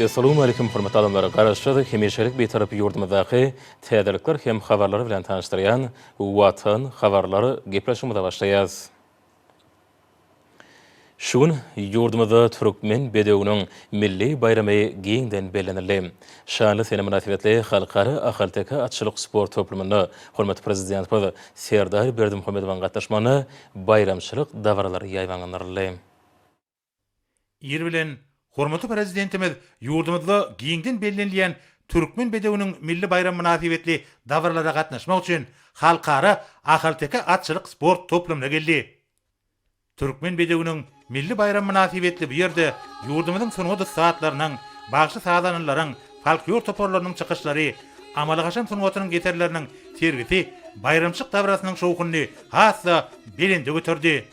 Assalamu alaikum hormatly adamlar. Garaşdyk hemeşelik bir tarapy ýurdumyzdaky täzelikler hem habarlary bilen tanışdyrýan Watan habarlary gepleşmede başlaýas. Şuň ýurdumyzda türkmen bedewiniň milli bayramy giňden bellenildi. Şanly sene münasibetli halkara ahalteka atçylyk sport toplumyny hormatly prezidentimiz Serdar Berdimuhammedowyň gatnaşmany bayramçylyk dawarlary ýaýbangandyrly. Ir bilen hormatly prezidentimiz ýurdumyzda giňden bellenilýän türkmen bedewiniň milli bayram münasibetli dawarlara gatnaşmak üçin halkara ahalteka atçylyk sport toplumyna geldi. Türkmen bedewiniň milli bayram münasibetli bu ýerde ýurdumyzyň sunwady saatlarynyň, bagşy sazanlaryň, folklor toporlarynyň çykyşlary, amaly gaşan sunwatynyň geterleriniň sergisi bayramçyk dawrasynyň şowkuny hassa belinde götürdi.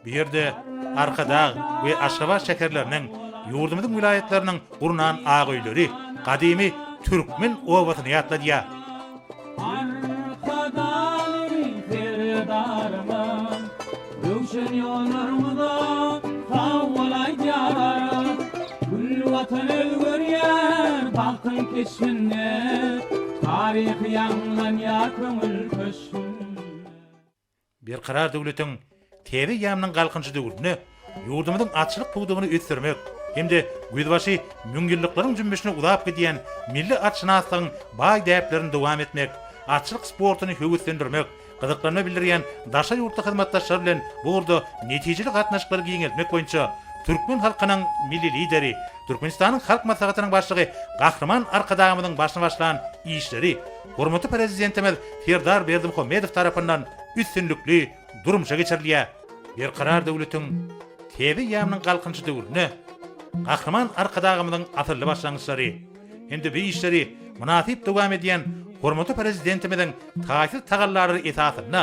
Bir yerde Arkadağ ve Aşgabat şekerlerinin ýurdumyzyň vilayetleriniň gurunan agyýlary kadimi türkmen obatyny ýatladýar. Bir karar döwletiň Teri ýamynyň galkynçy döwrüne ýurdumyzyň atçylyk pugdugyny ösdürmek hemde gözbaşy müňgilliklaryň jümmüşine ulap gidýän milli atçynasyň baý däplerini dowam etmek, atçylyk sportuny höwüslendirmek, gyzyklarny bildirýän daşa ýurtly hyzmatdaşlar bilen bu urda netijeli gatnaşyklary giňelmek boýunça türkmen halkynyň milli lideri, Türkmenistanyň halk maslahatynyň başlygy Gahrman Arkadağymyzyň başyna başlan işleri hormatly prezidentimiz Serdar Berdimuhammedow tarapyndan üstünlükli durumşa geçirilýär. Bir karar döwletiň Teri ýamynyň galkynçy döwrüne Gahrman Arkadağymyzyň atyrly başlangyçlary hemde bu işleri münasip dowam edýän hormatly prezidentimiziň taýsir tagallary esasyna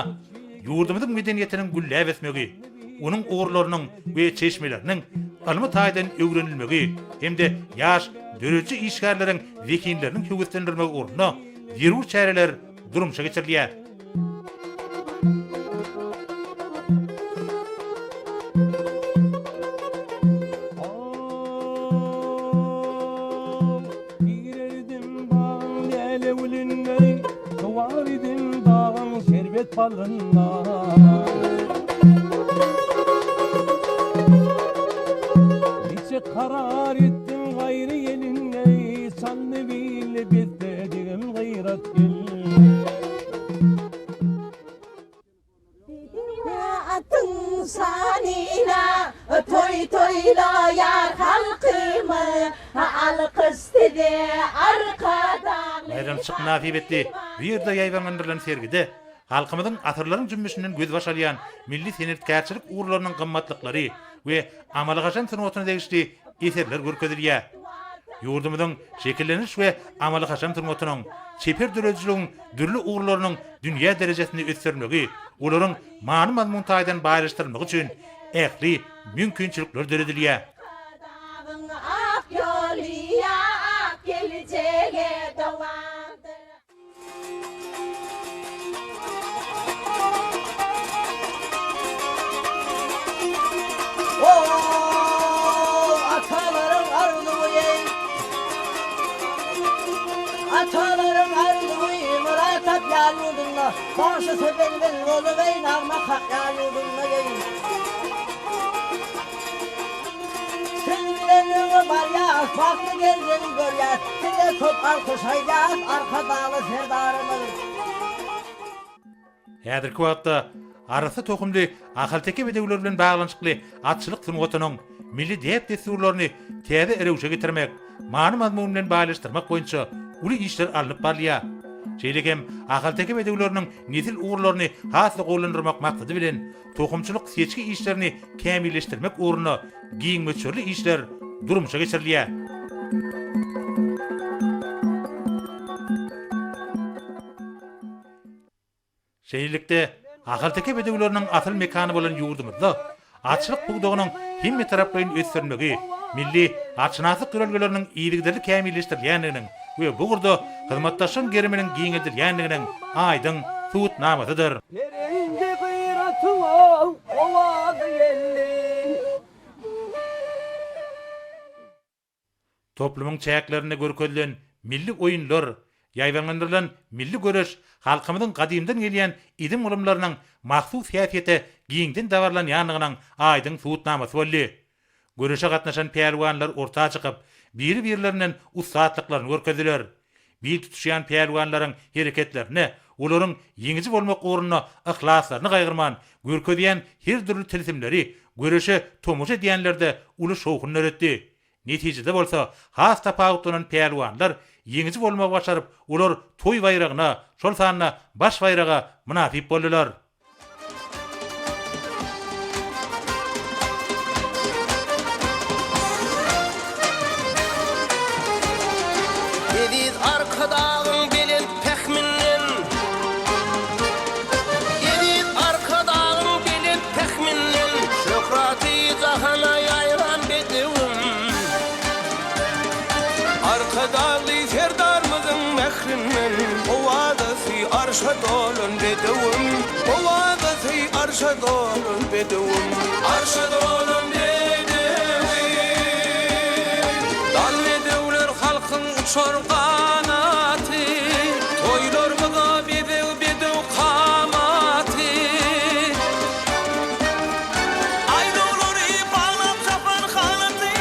ýurdumyzyň medeniýetiniň gülläp esmegi, onuň ogurlarynyň we çeşmeleriniň almy taýdan öwrenilmegi hemde ýaş döreji işgärleriň wekilleriniň höwüslendirmegi ugruna ýerur çäreler durumşa geçirilýär. Niçe karar ettin gayrı yelinle sanlı bile bezledim gayrat gel. Atın sanina toy toyla yar halkımı alkıstede arkada. Bayramçyk nasibetli bir ýerde ýaýbangandyrlan sergide halkymyzyň atyrlaryň jümmüşinden göz başalýan milli senetkäçilik uğurlarynyň gymmatlyklary we amaly gaşan sunwatyna degişli eserler görkezilýär. Ýurdumyzyň şekilleniş we amaly gaşan sunwatynyň çeper dörejiligiň dürli uğurlarynyň dünýä derejesinde ösdürmegi, olaryň many mazmun taýdan baýryşdyrmagy üçin ähli mümkinçilikler döredilýär. Ak ýolya ak geljege dowam. Atalarım arzuyu muratap yaludunla başı sebelden olu beynağma hak yaludunla yayın. Sevgilerini var ya farklı geldiğini gör ya size top alkış haydaz arkadalı serdarımız. Häzirki wagtda arasy tokumly ahalteki bedewler bilen baglanşykly atçylyk sunwatynyň milli däp desturlaryny täze erewşe getirmek, many mazmun bilen baýlaşdyrmak boýunça uly işler alınıp barýar. Şeýlegem ahalteki bedewleriniň nesil uğurlaryny hasly gollandyrmak maksady bilen tokumçylyk seçki işlerini kämilleşdirmek ugruna giňmeçörli işler durumşa geçirilýär. Şeýlelikde ahalteki bedewleriniň asyl mekany bolan ýurdumyzda atçylyk pugdugynyň hemme taraplaryň ösdürmegi, milli atçynasyk görelgeleriniň iýligleri kämilleşdirilýändiginiň we bu gurda hyzmatdaşyň germeniň giňildirýänliginiň aýdyň suwutnamasydyr. Yerinde gıyratıma ovadı elli. Toplumyň çäklerini görkezlen milli oýunlar, ýaýlandyrylan milli göreş halkymyzyň gadymdan gelýän idim ulumlarynyň mahsus häsiýeti giňden dawarlanýanynyň aýdyň suwutnamasy boldy. Göreşe gatnaşan pehlwanlar ortağa çykyp, biri-birlerinden ustatlyklaryny görkezdiler. Bir tutuşan pehlwanlaryň hereketlerini, olaryň ýeňiji bolmak uğruna ihlaslaryny gaýgyrman, görkezýän her türlü tilsimleri, göreşe tomuş edýänlerde uly şowkun öretdi. Netijede bolsa, has tapawutlanan pehlwanlar ýeňiji bolmagy başaryp, olar toý bayragyna, şol sanyna baş bayraga münasip boldylar. Yediz arkadağın belin pekminin Yediz arkadağın belin pekminin Şöhrati cahana yayran bedevim Arkadağlı serdarmızın mehrinin Ovadası arşa dolun bedevim Ovadası arşa dolun bedevim Arşa dolun Şorqanatı toylarmıza bedev qamati Aydolary bağlap çapan xanatı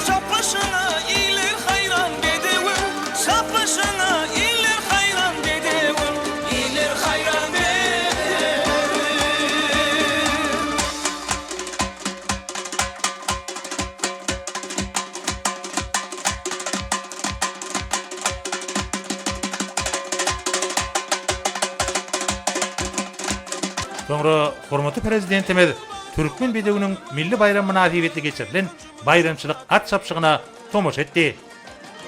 şapşına iler hayran bedewim şapşına iler hayran bedewim iler hayran bedewim Sonra hormatly prezidentimiz Türkmen bedewiniň milli bayram münasibetli geçirilen bayramçylyk at çapşygyna tomuş etdi.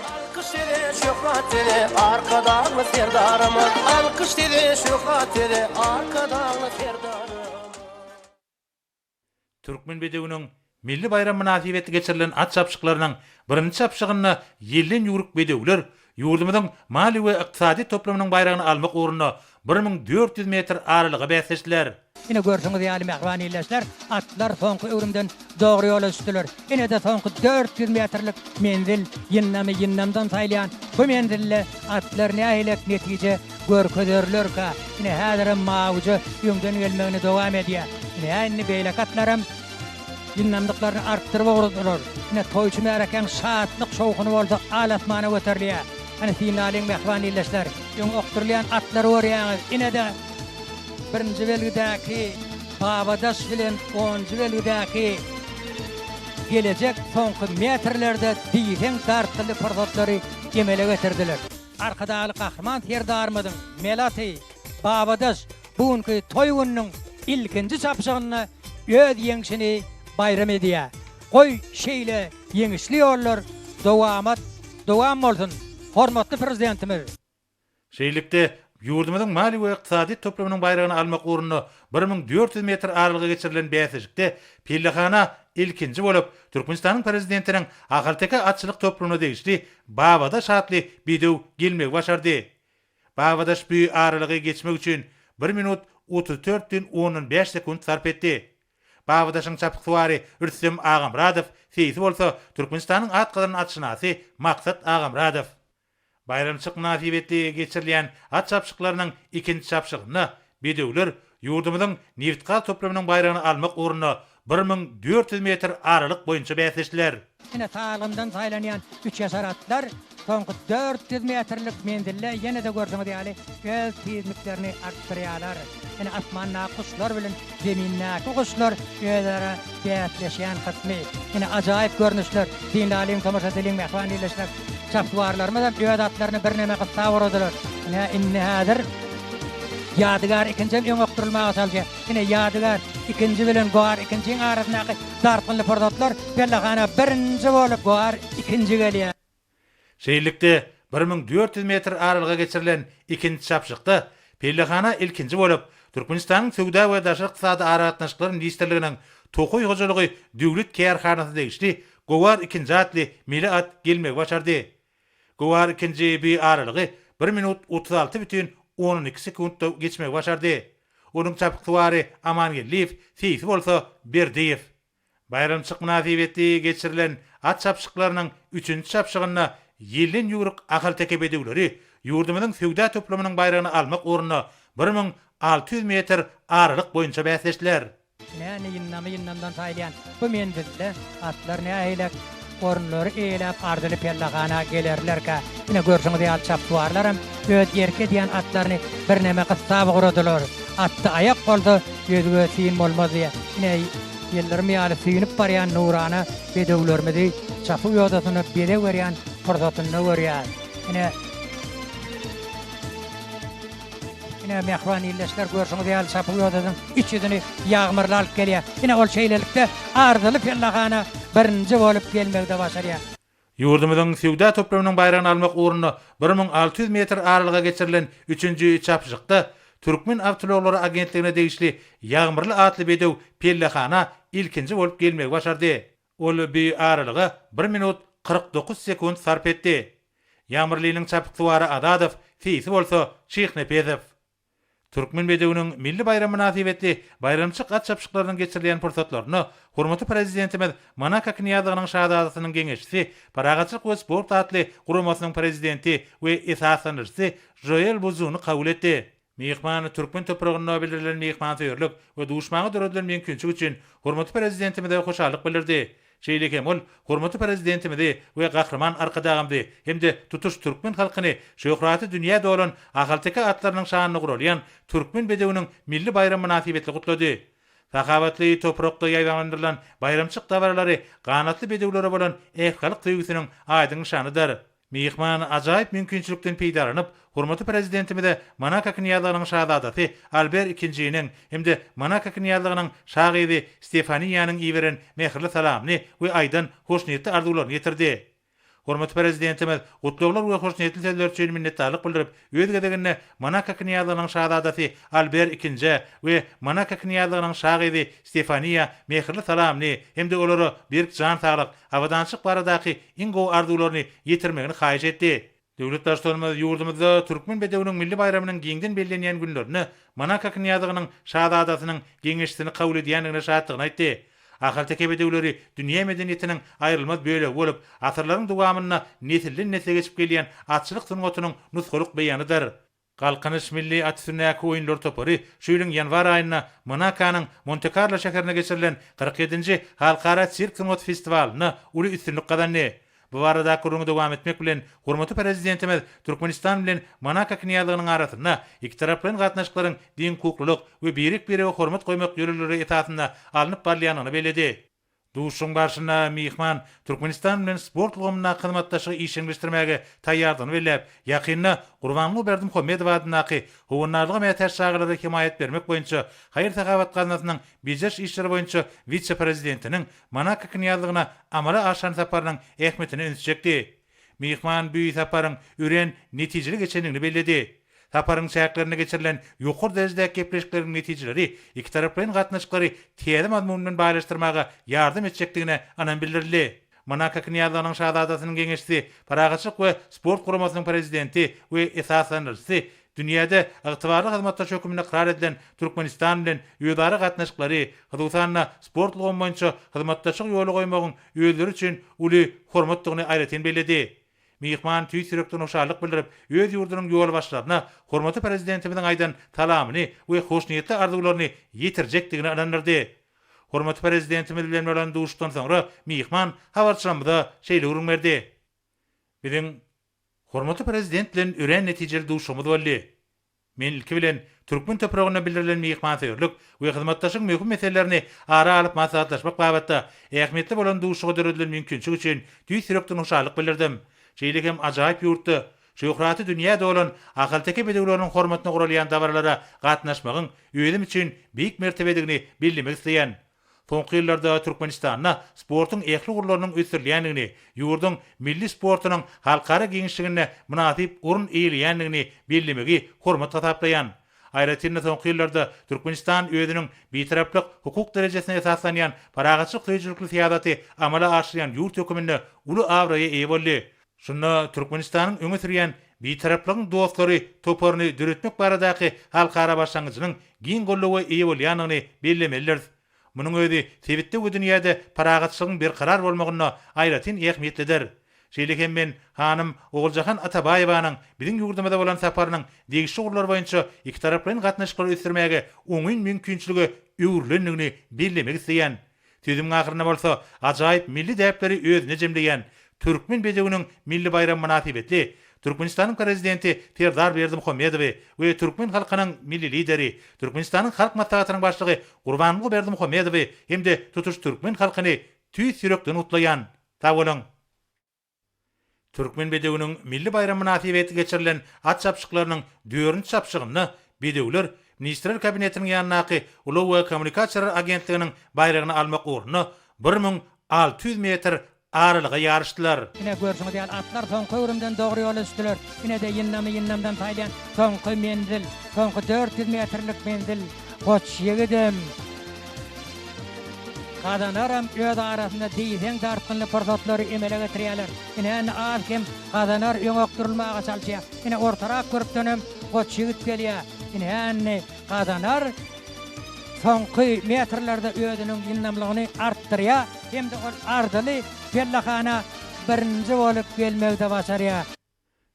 Alkış dedi şöhret dedi arkadağlı serdarımız Alkış dedi şöhret dedi arkadağlı serdarımız Türkmen bedewiniň milli bayram münasibetli geçirilen at çapşyklarynyň birinji çapşygyny ýelden ýuruk bedewler ýurdumyzyň mali we ykdysady toplumynyň bayragyny almak uğruna 1400 metr aralyga bäsleşdiler. Ine görsüňiz ýaly mehman illeşler, atlar soňky öwrümden dogry ýola düşdiler. Ine de soňky 400 metrlik menzil ýynnamdan saýlaýan bu menzille atlar nähilek netije görkezerlerkä. Ine häzirem mawjy ýöňden gelmegini dowam edýär. Ine ýa-ni beýlek atlarym ýynnamdyklaryny artdyryp ogurdylar. Ine toýçy mereken şatlyk şowkuny boldy alatmana göterilýär. Ana finalin mehman illeşler, ýöň okturlayan atlar görýäňiz. Ine de birinji belgidäki Babadaş bilen 10-njy belgidäki gelecek soňky metrlerde diýen tartly forzatlary emele getirdiler. Arkadaly kahraman serdarmydyň Melati Babadaş bugunky toý gününiň ilkinji çapşygyny öz ýeňişini bayram edýär. Goý şeýle ýeňişli ýollar dowam bolsun. Hormatly prezidentimiz. Şeýlikde ýurdumyzyň mali we ykdysady toplumynyň bayragyny almak uğruna 1400 metr aralyga geçirilen bäsleşikde Pillahana ilkinji bolup Türkmenistanyň prezidentiniň ahalteka atçylyk toplumuna degişli Babadaş atly bidew gelmek başardy. Babadaş bu aralyga geçmek üçin 1 minut 34,15 sekund sarp etdi. Babadaşyň çapyklary Rüstem Agamradow, feýsi bolsa Türkmenistanyň atgylaryny atşynasy Maksat Agamradow. Bayramçylyk münasibetli geçirilen at çapşyklarynyň ikinji çapşygyny bedewler ýurdumyzyň Newtkal toplumynyň bayragyny almak uğruna 1400 metr aralyk boýunça bäsleşdiler. Ine taýlymdan saýlanýan 3 ýaşar atlar soňky 400 metrlik menzille ýene de görseňiz ýaly göz tezliklerini artdyrýarlar. Ine asmanda kuşlar bilen zeminnäki kuşlar ýöleri bäsleşýän kysmy. Ine ajaýyp görnüşler. Dinlalyň tamaşa edilen mehman illeşler. Çapwarlarymyzdan öýet atlaryny bir näme gysa wurdylar. Ine häzir ýadygar ikinji ýöň okturulmaga salýar. Ine ýadygar ikinji bilen goar ikinjiň arasyndaky dartly fordatlar Pellahana birinji bolup goar ikinji gelýär. Şeýlikde 1400 metr aralyga geçirilen ikinji çapşykda Pellahana ilkinji bolup Türkmenistanyň söwda we daşary ykdysady aratnaşyklary ministerliginiň tokuy hojalygy döwlet kärhanasy degişli gogar ikinji atly Mili at gelmek başardy. Gowar ikinji bir aralygy 1 minut 36,12 sekundda geçmek başardy. Onuň çapykdywary Amangelliýew, Fifi bolsa Berdiýew. Bayramçyk münasibetli geçirilen at çapşyklarynyň 3-nji çapşygyna ýyldan ýuruk ahal tekebedegleri ýurdumyzyň Söwda toplamynyň bayragyny almak ugruna 1600 metr aralyk boýunça bäsleşdiler. Näni yinnamdan taýlan bu mendilde atlar näýlek orunlary eýlep ardyly pellagana gelerlerkä. Ine görseňiz ýal çapduarlarym öz ýerke diýen atlaryny bir näme gyssap guradylar. Atdy ayak boldy, ýözüge sin bolmaz diýe. Ine ýyllarmy ýaly süýnüp barýan nurana bedewlerimizi çapy ýodasyny bere berýän fursatyny görýär. Ine mehwan illeşler görseňiz ýaly çapy ýodasyň içini ýağmurly alyp gelýär. Ine ol şeýlelikde ardyly pellagana birinji bolup gelmekde başarýar. Ýurdumyzyň Söwda toplamynyň bayragyny almak ugruna 1600 metr aralyga geçirilen 3-nji çapşykda Türkmen Awtologları Agentligine degişli ýağmurly atly bedew pellagana ilkinji bolup gelmegi başardy. Ol bir aralyga 1 minut 49 sekund sarp etdi. Ýağmurlynyň çapykdywary Adadow, Fifi bolsa Şyhnepezov. Türkmen bedewiniň milli bayram münasibetli bayramçyk at çapşyklarynyň geçirilen pursatlaryny hormatly prezidentimiz Manaka Kniýazynyň şahadatynyň geňeşçisi, Paragatçylyk we sport atly guramasynyň prezidenti we esasanyjy Joel Buzuny kabul etdi. Mehman Türkmen topragyna bildirilen mehmançyllyk we duşmany döredilen mümkinçiligi üçin hormatly prezidentimize hoşallyk bildirdi. Şeýlekem ol hormatly prezidentimizi we gahryman arkadaşymdy hemde tutuş Türkmen halkyny şöhraty dünýäde bolan ahalteka atlarynyň şanyny guralýan Türkmen bedewiniň milli bayram münasibetli gutlady. Sakabatly toprakda ýaýlandyrylan bayramçyk dawarlary ganatly bedewlere bolan ähkalyk töýgüsiniň aýdyň şanydyr. Mehman ajaýyp mümkinçilikden peýdaranyp, hormatly prezidentimize Manaka Kniýazynyň şahadaty Albert II-niň hemde Manaka Kniýazynyň şahydy Stefaniýanyň iýeren mehirli salamny we aýdan hoşnýetli arzuwlaryny ýetirdi. Hormatly prezidentimiz gutluglar we hoşnýetli sözler üçin minnetdarlyk bildirip, öz gedegine Manaka Kniýazynyň şahadaty Albert II we Manaka Kniýazynyň şahydy Stefaniýa mehirli salamny hemde olary bir jan saglyk, awadançyk baradaky iň gowy arzuwlaryny ýetirmegini haýyş etdi. Döwlet başçylygymyz ýurdumyzda Türkmen bedewiniň milli bayramynyň giňden bellenýän günlerini Manaka Kniýazynyň şahadatynyň geňeşçisini kabul edýändigine şatlygyny aýtdy. Ahalteke bedewleri dünýä medeniýetiniň aýrylmaz böleg bolup, asyrlaryň dowamyna nesilden nesile geçip gelýän atçylyk sungatynyň nusgalyk beýanydyr. Galkynyş milli at sünäki oýunlar topary şu ýylyň ýanwar aýyna Manakanyň Monte Carlo şäherine geçirilen 47-nji halkara sirk sungat festiwalyny uly üstünlik kazandy. Bu arada kurulma dowam etmek bilen hormatly prezidentimiz Türkmenistan bilen Manaka Kniýazynyň arasyna iki taraplyň gatnaşyklaryň din hukuklyk we birik-bire hormat goýmak ýöreleri esasynda alınıp barlyanyny beledi. Duşun barşyna mehman Türkmenistan bilen sport ulgamyna hyzmatdaşygy işleňdirmäge taýýardyny belläp, ýakynda Gurbanly Berdimuhammedow adynaky howunarlyga mätäş şagyrda himayet bermek boýunça Haýyr Sagabat gazinasynyň bijeş işleri boýunça vitse-prezidentiniň Manaka Kniýazynyna amala aşan saparynyň ähmetini öňsüçekdi. Mehman bu saparyň üren netijeli geçendigini belledi. Saparyň şäherlerine geçirilen ýokary derejedäki gepleşikleriň netijeleri iki taraplyň gatnaşyklary täze mazmundan baýlaşdyrmaga ýardym etjekdigine anan bildirildi. Manaka Kniýazynyň şahadatynyň geňeşçisi, Paragatçylyk we sport guramasynyň prezidenti we esasanyjy dünýäde ygtybarly hyzmatdaş hökümine karar edilen Türkmenistan bilen ýödary gatnaşyklary hyzmatda sport ulgamy boýunça hyzmatdaşlyk ýoly goýmagyň özleri üçin uly hormatdygyny aýratyn beledi. Mehman tüýsürekden hoşallyk bildirip, öz ýurdunyň ýol başlaryna hormatly prezidentimiziň aýdan talamyny we hoşnýetli arzuwlaryny ýetirjekdigini anandyrdy. Hormatly prezidentimiz bilen bolan duşdan soňra mehman habarçylarymyza şeýle urun berdi. Biziň hormatly prezident bilen ören netijeli duşumyz boldy. Men ilki bilen Türkmen topragyna bildirilen mehmançylyk we hyzmatdaşyk möhüm meselelerini ara alyp maslahatlaşmak babatda ähmetli bolan duşuga döredilen mümkinçiligi üçin tüýsürekden hoşallyk bildirdim. Şeýlekem ajaýyp ýurtda şöhraty dünýäde bolan ahalteke bedewleriniň hormatyna guralýan dawarlara gatnaşmagyň öýüm üçin beýik mertebedigini bildirmek isleýän. Soňky ýyllarda Türkmenistanda sportyň ähli gurlarynyň ösürilýändigini, ýurdun milli sportynyň halkara geňişligine münasip urun eýilýändigini bildirmegi hormat tapaplaýan. Aýratynda soňky ýyllarda Türkmenistan özüniň bitaraplyk hukuk derejesine esaslanýan paragatçylyk töýjülükli siýasaty amala aşyrýan ýurt höküminde uly awraýa eýe boldy. Şunda Türkmenistan'ın öňe sürýän bitaraplygyň dostlary toparny döretmek baradaky halkara başlangyjynyň giň gollugy eýe bolýanyny bellemeliler. Munyň özi sebitde bu dünýäde paragatçylygyň bir karar bolmagyna aýratyn ähmiýetlidir. Şeýlekem men hanym Oguljahan Atabaýewanyň biziň ýurdumyzda bolan saparynyň degişli gurlar boýunça iki taraplaryň gatnaşyklary ösdürmäge oňun mümkinçiligi öwürlendigini bellemek isleýän. Sözümiň ahyryna bolsa, ajaýyp milli däpleri özüne jemleýän Türkmen bedeginiň milli bayram münasibetli Türkmenistanyň prezidenti Serdar Berdimuhammedow we Türkmen halkynyň milli lideri, Türkmenistanyň halk matbuatynyň başlygy Gurbanly Berdimuhammedow hemde tutuş Türkmen halkyny tüý sürekden utlaýan. Tawalyň Türkmen bedeginiň milli bayram münasibeti geçirilen at çapşyklarynyň 4-nji çapşygyny bedegler Ministrler Kabinetiniň ýanynaky Uluw Kommunikasiýalar Agentliginiň bayragyny almak ugruna 1600 metr aralyga ýarışdylar. Ine görsüňiz ýaly atlar soňky öwrümden dogry ýol üstüler. Ine de ýynnamdan taýlan soňky mendil, soňky 400 metrlik mendil goç ýegidem. Qadanaram öýde arasynda diýsen dartynly portatlary emele getirýärler. Ine az kim qadanar öňökdürülmäge çalýar. Ine ortarak görüp dönem goç ýigit gelýär. Ine qadanar soňky metrlerde öýdüniň ýynnamlygyny artdyrýar. Hemde ol ardyly pellahana birinji bolup gelmegde başarýar.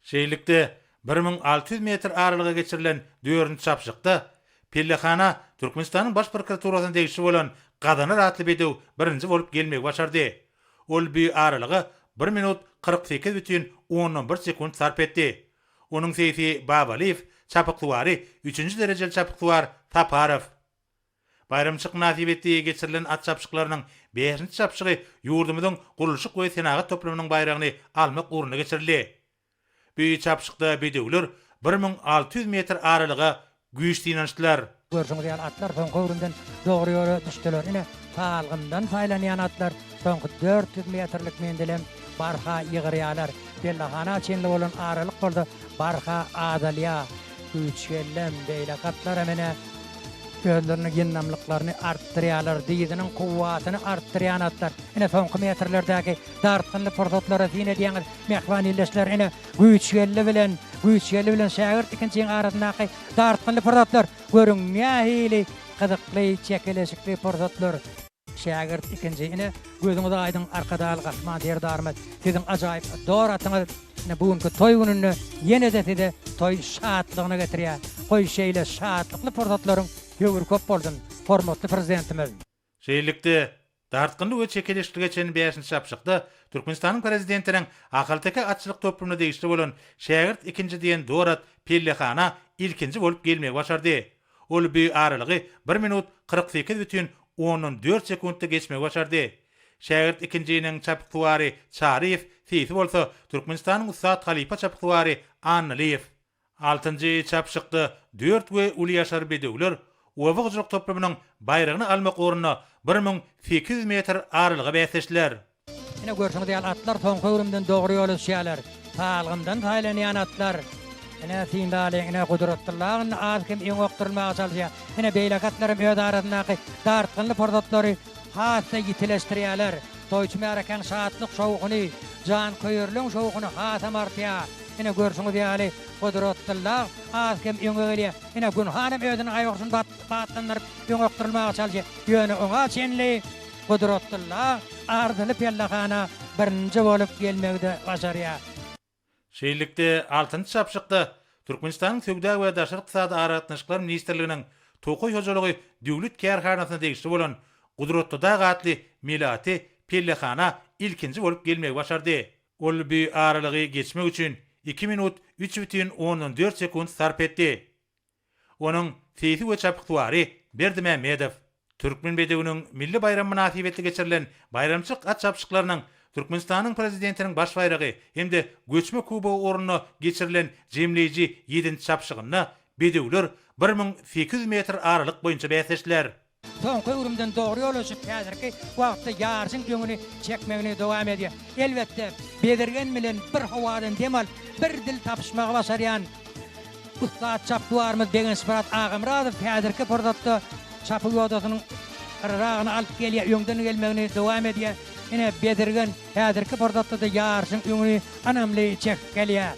Şeýlikde 1600 metr aralyga geçirilen 4-nji çapşykda pellahana Türkmenistanyň baş prokuraturasyna degişli bolan Qadanar atly bedew birinji bolup gelmegi başardy. Ol bu aralygy 1 minut 48,11 sekund sarp etdi. Onuň sesi Babaliýew, çapykluwary 3-nji derejeli çapykluwar Taparow. Bayramçyk nasibetdi geçirilen at çapşyklarynyň 5-nji çapşygy ýurdumyzyň gurulşyk we senagat toplamynyň bayragyny almak ugruna geçirildi. Bu çapşykda bedewler 1600 metr aralyga güýçli ýanaşdylar. Görsüňiz ýaly atlar soňky öwrümden dogry ýola düşdiler. Ine palgyndan taýlanýan atlar soňky 400 metrlik mendilem barha ýygyrýarlar. Bellahana çenli bolan aralyk boldy. Barha adalýa güýçlem beýle gatlar emene gözlerini ýynnamlyklaryny artdyrýarlar, diýdiniň kuwwatyny artdyrýan atlar. Ine soňky metrlerdäki dartynly portatlary ýene diýen mehmanilleşler ine güýçli bilen şägirt ikinjiň arasyndaky dartynly portatlar görünmähili gyzykly çekeleşikli portatlar. Şägirt ikinji ine gözüňize aýdyň arkadaly gasman derdarmy sizin ajaýyp doratyňyz ine bugünkü toý gününi ýene-de toý şatlygyny getirýär. Goý şeýle şatlykly portatlaryň ýöwür köp boldun, hormatly prezidentimiz. Şeýlikde dartgynly we çekeleşikli geçen 5-nji çapşykda Türkmenistanyň prezidentiniň akaltaka atçylyk toplumy degişli bolan şägirt ikinji diýen Dorat Pellehana ilkinji bolup gelmegi başardy. Ol bu aralygy 1 minut 48,14 sekundda geçmegi başardy. Şägirt ikinjiniň çapykluwary Çaryýew, sesi bolsa Türkmenistanyň Usat Halipa çapykluwary Analiýew. 6-njy çapşykda 4 we uly ýaşar bedewler Owagçylyk toplamynyň bayragyny almak ugruna 1800 metr aralyga bäsleşdiler. Ine görüňiz ýaly atlar soňky öwrümden dogry ýol düşýärler. Palgyndan taýlanýan atlar. Ine Sindaliň ine Gudratlyň az kim öňökdürülmäge çalýar. Ine beýle gatlarym öýde arasyndaky dartynly portatlary hasa ýitileşdirýärler. Toýçy märakan şatlyk şowguny, jan köýürlüň şowguny hasa martýar. Ine görüňiz ýaly Gudratlyň az kim öňe ine gün hanam öýdüniň aýagyny batlandyryp öňökdürülmäge çalýar. Ýöne oňa çenli Gudratlyň ardyly pellahana birinji bolup gelmegde başarýar. Şeýlikde 6-njy çapşykda Türkmenistanyň Söwda we Daşary ykdysady aratnaşyklary ministrliginiň Tokoy hojalygy döwlet kärhanasyna degişli bolan Gudratly gatly Melati Pellahana ilkinji bolup gelmegi başardy. Ol bu aralygy geçmek üçin 2 minut 3,14 sekund sarp etdi. Onuň sesi we çapykluwary Berdimuhammedow. Türkmen bedewiniň milli bayram münasibetli geçirilen bayramçyk at çapşyklarynyň Türkmenistanyň prezidentiniň baş bayragy hemde göçme kuba oruna geçirilen jemleýiji 7-nji çapşygyny bedewler 1800 metr aralyk boýunça bäsleşdiler. Soňky öwrümden dogry ýol üçin häzirki wagtda ýarşyň jöňüni çekmegini dowam edýär. Elbetde bedirgen bilen bir hawadan demal bir dil tapşmagy başarýan Ustat çapduwarymyz degen Spirat Agymradow häzirki portatda çapy ýodasynyň ragyny alyp gelýär, ýöňden gelmegini dowam edýär. ine bedirgen häzirki pordatda da ýarşyň öňüni anamly çek gelýär.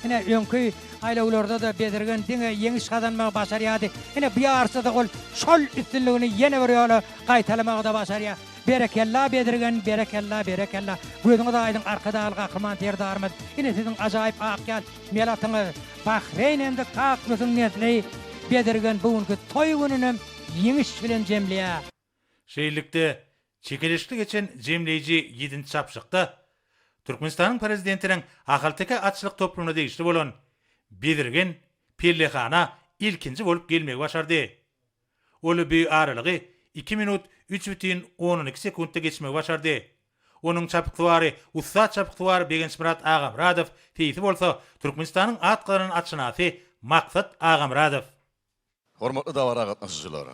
Ine öňkü aýlawlarda da bedirgen diňe ýeňiş kazanmagy başarýady. Ine bu ýarsda da gol şol üstünligini ýene bir ýola gaýtalamagy da başarýar. Berekella bedirgen, berekella. Gözüňe da aýdyň arkada gahryman terdarymyz. Ine siziň ajaýyp akýal melatyňyz. Bahreýnende kaklysyň netli bedirgen bugünkü toý gününi ýeňiş bilen jemleýär. Şeýlikde çekilişli geçen jemleýiji 7-nji çapşykda Türkmenistanyň prezidentiniň ahalteka atçylyk toplumuna degişli bolan Bedirgen Perlehana ilkinji bolup gelmegi başardy. Olu bir aralygy 2 minut 3,12 sekundda geçmegi başardy. Onuň çapykdywary, ussa çapykdywary Begençmurat Agamradow feýsi bolsa Türkmenistanyň atgyrynyň atşynasy Maksat Agamradow. Hormatly dawara gatnaşyjylar.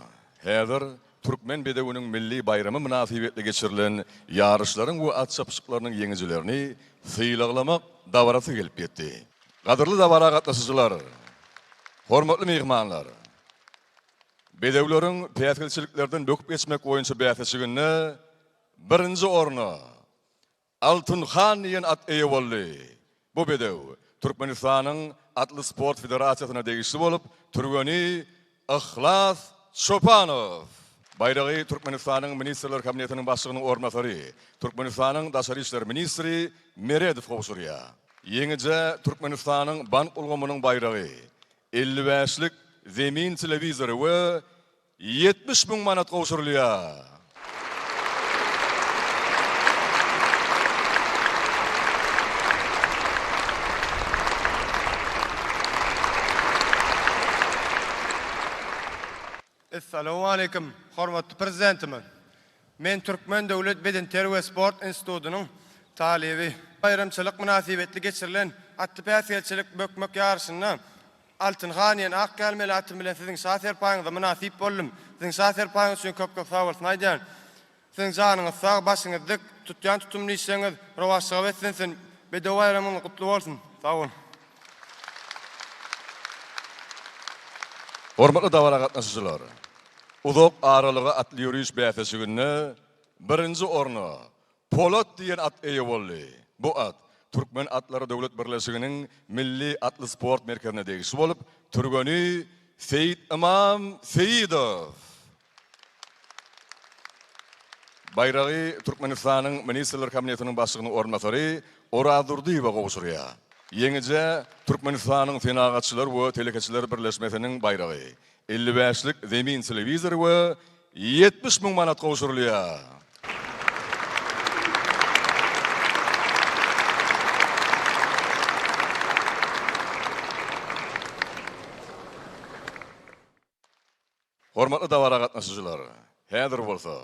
Häzir Türkmen bedewiniň milli bayramy münasibetli geçirilen ýarışlaryň we at çapyşyklarynyň ýeňijilerini syýlaklamak dawarasy gelip ýetdi. Gadyrly dawara gatnaşyjylar, hormatly mehmanlar. Bedewleriň päýtgilçiliklerden döküp geçmek boýunça bähesligini birinji orna Altynhan diýen at eýe boldy. Bu bedew Türkmenistanyň Atly Sport Federasiýasyna degişli bolup turgany Ihlas Çopanow. Bayragy Türkmenistanyň Ministrler Kabinetiniň başlygynyň ornatary, Türkmenistanyň Daşary işler ministri Meredow gowşurýar. Ýeňije Türkmenistanyň bank ulgamynyň bayragy 55'lik zemin televizory we 70.000 manat gowşurulýar. Assalamu alaikum, hormatly prezidentim. Men Türkmen Döwlet Beden Terbiýe Sport Institutynyň talibi. Bayramçylyk münasibetli geçirilen atly päýtgelçilik bökmek ýarşyna Altynhan diýen ak kelmeli atym bilen siziň şahsy paýyňyza münasip boldum. Siziň şahsy paýyňyz üçin köp sag bolsun aýdýan. Siziň janyňyz sag, başyňyz dik, tutýan tutumly işleňiz rowaşlyga wetsensin. Bedew bayramyňyz gutly bolsun. Sag bolun. Hormatly dawara gatnaşyjylar. Uzak aralygy atly ýürüýüş bähesligini birinji orna Polat diýen at eýe boldy. Bu at Türkmen Atlary Döwlet Birleşiginiň milli atly sport merkezine degişli bolup turgany Seyit İmam Seyidow. Bayragy Türkmenistanyň Ministrler Kabinetiniň başlygynyň ornatary Oraz Durdiýew gowşurýar. Ýeňije Türkmenistanyň Senagatçylar we Telekeçiler Birleşmesiniň bayragy 55'lik zemin televizory we 70.000 manat gowşurulýar. Hormatly dawara gatnaşyjylar, häzir bolsa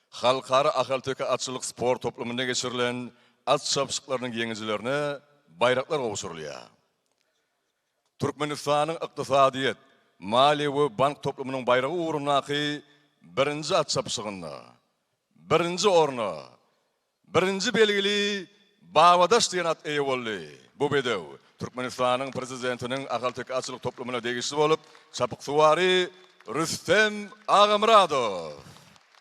halkara ahalteka atçylyk sport toplumunda geçirilen at çapyşyklarynyň ýeňijilerine bayraklar gowşurulýar. Türkmenistanyň ykdysadyýet, mali we bank toplumynyň bayragy uğrundaky birinji at çapyşygynda, birinji orna, birinji belgili Bawadaş diýen at eýe boldy. Bu bedew Türkmenistanyň prezidentiniň ahalteka atçylyk toplumuna degişli bolup çapykdywary Rüstem Agamradow.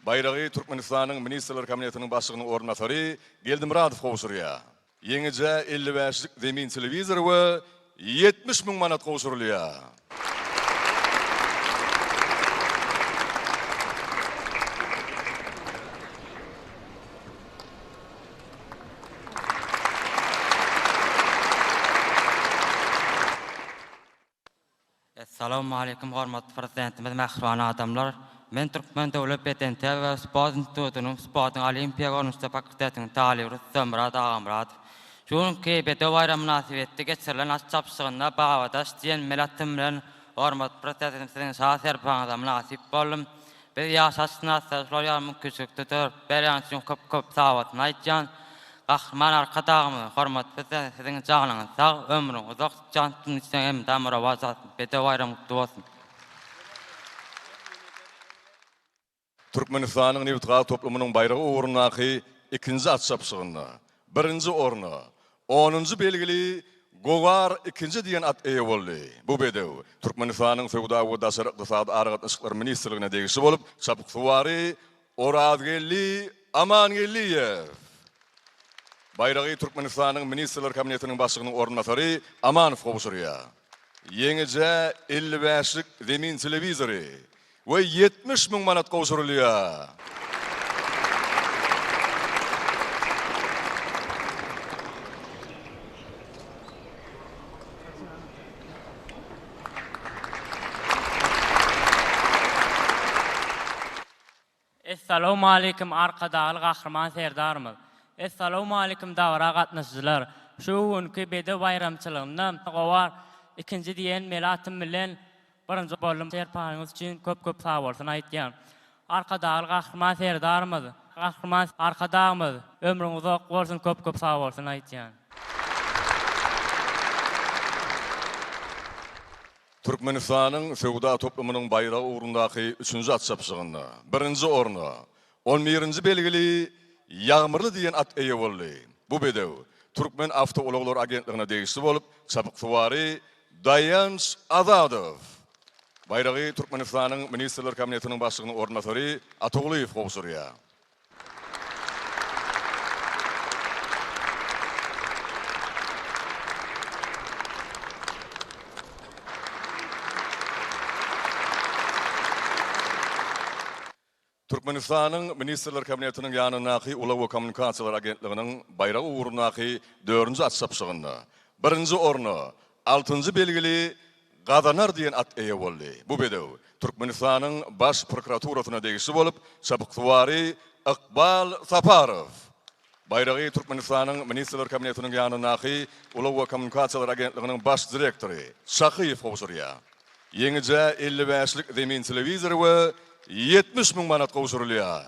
Bayragy Türkmenistanyň Ministrler Kabinetiniň başlygynyň ornatary Geldimradow gowşurýar. Ýeňije 55'lik zemin televizory we 70.000 manat gowşurulýar. Assalamu alaikum hormatly prezidentimiz, mähruman adamlar. Men Türkmen Döwlet Beden Terbiýe Sport Institutynyň Sportyň Olimpiýa Gönüşde fakültetiniň talibi Rüstem Agamradow. Şuňky bedew bayram münasibetli geçirilen at çapyşygynda Bawadaş diýen melatim bilen hormatly prezidentimiziň şahsy paýyňyza münasip boldum. Biz ýaşaşyna sözler küçükde dört berýän köp sawatny aýtjan. Gahryman arkadagymy hormatly prezidentiň janyňyz sag, ömrüň uzak jantyn isleňem damara wazat bedew bayram gutly bolsun. Türkmenistanyň Newtral toplumynyň bayragy uğrundaky ikinji at çapyşygynda, birinji orna 10-njy belgili Gowar ikinji diýen at eýe boldy. Bu bedew Türkmenistanyň Sowda we Daşary ykdysady aragatnaşyklary ministrligine degişli bolup çapykdywary Orazgelli Amangeliyev. Bayrağı Türkmenistan'ın Ministerler Kabinetinin başçılığının ornatörü Amanov qobuşurya. Yenice 55'lik zemin televizörü ve 70 min manat qobuşurulya. Assalamu alaykum arkadaşlar qahraman serdarımız. Assalamu alaykum davra gatnaşyjylar. Şu günkü bede bayramçylygynda gowar ikinji diýen melatym bilen birinji bollum serpaňyz üçin köp sag bolsun aýtýan. Arkadaşlar qahraman serdarymyz. Qahraman arkadaşymyz. Ömrüňiz uzak bolsun, köp sag bolsun aýtýan. Türkmenistan'ın Sowda toplumynyň bayrağı uğrundaky 3-nji at çapşygynda 1-nji orny 11-nji belgili Ýagmyrly diýen at eýe boldy. Bu bedew Türkmen Awtoologlar agentligine degişli bolup, çapyk Dayanç Azadov. Bayrağı Türkmenistan'ın Ministerler Kabinetinin başçylygynyn ornatörü Atoglyýew qobuşurýar. Türkmenistan'ın Ministerler Kabinetinin ýanynaky Ulaw Kommunikasiýalar Agentliginiň bayrağı uğrundaky 4-nji at çapşygynda 1-nji orny 6-njy belgili Gadanar diýen at eýe boldy. Bu bedew Türkmenistan'ın baş prokuraturasyna degişli bolup, çapyk Iqbal Saparov. Bayrağı Türkmenistan'ın Ministerler Kabinetinin ýanynaky Ulaw Kommunikasiýalar Agentliginiň baş direktori Şahyýew qobuşurýar. Yenice 55'lik zemin televizörü we 70 min manat qobuşurulýar.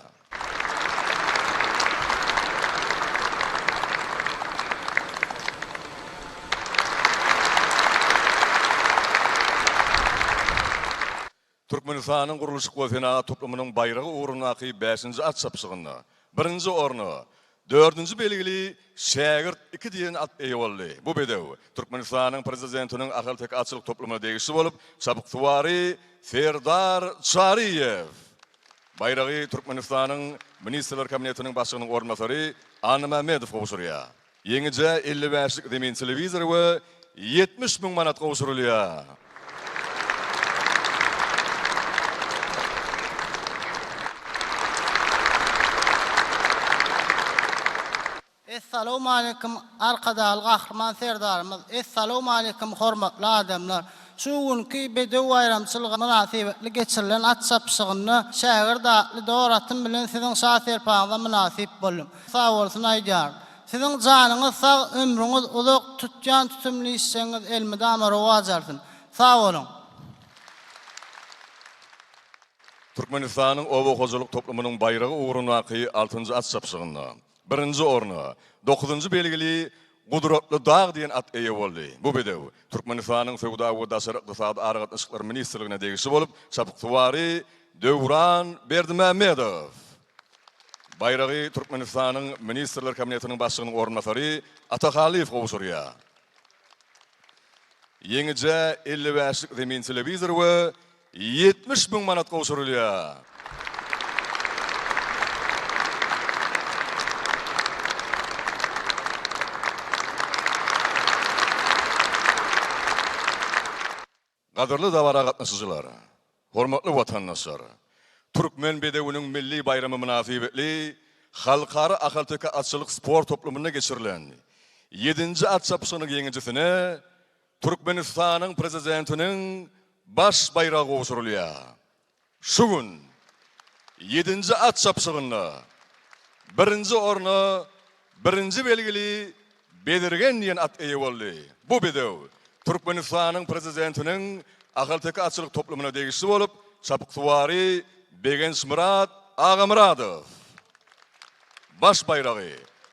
Türkmenistan'ın Guruluş Goýsana toplumynyň bayrağı uğrundaky 5-nji at çapşygynda 1-nji orny 4-nji belgili Şägirt 2 diýen at eýe boldy. Bu bedew Türkmenistan'ın prezidentiniň ahal tek atçylyk toplumyna degişli bolup, çapyk suwary Serdar Çariýew. Bayrağı Türkmenistan'ın Ministerler Kabinetinin başçylygynyn ornatörü Any Mehmedow qobuşurýar. Yenice 55'lik zemin televizörü we 70 min manat qobuşurulýar. Assalamu alaykum arkadaşlar qahraman serdarymyz. Assalamu alaykum hormatly adamlar. Şu günkü bedew bayramçylygy münasibetli geçirilen at çapşygyny şäher dagly doratym bilen siziň şah serpaňyza münasip boldum. Sag bolsun aýdýar. Siziň janyňyz sag, ömrüňiz uzak tutýan tutumly işleňiz elmide amara wajarsyn. Sag bolun. Türkmenistan'ın owa hojalyk toplumynyň bayrağı uğrundaky 6-njy at çapşygynda 1-nji orny 9-njy belgili Gudratly Dağ diýen at eýe boldy. Bu bedew Türkmenistan'ın Sowda we Daşary ykdysady aragatnaşyklar ministrligine degişli bolup, çapyk suwary Döwran Berdimahmedow. Bayrağı Türkmenistan'ın Ministerler Kabinetinin başçylygynyn ornatörü Atagaliýew qobuşurýar. Yenice 55'lik zemin televizörü we 70 min manat qobuşurulýar. Gadyrly dawara gatnaşyjylar, hormatly watandaşlar, Türkmen bedewiniň milli bayramy münasibetli halkara ahalteka atçylyk sport toplumuna geçirilen 7-nji at çapşygynyň ýeňiçisine Türkmenistanyň prezidentiniň baş bayrağı qobuşurulýar. Şu gün 7-nji at çapşygynda 1-nji orny 1-nji belgili Bedirgen diýen at eýe boldy. Bu bedew Türkmenistan'ın prezidentinin ahalteka atçylyk toplumuna degişli bolup, çapyk suwary Begens Murat Agamuradov. Baş bayrağı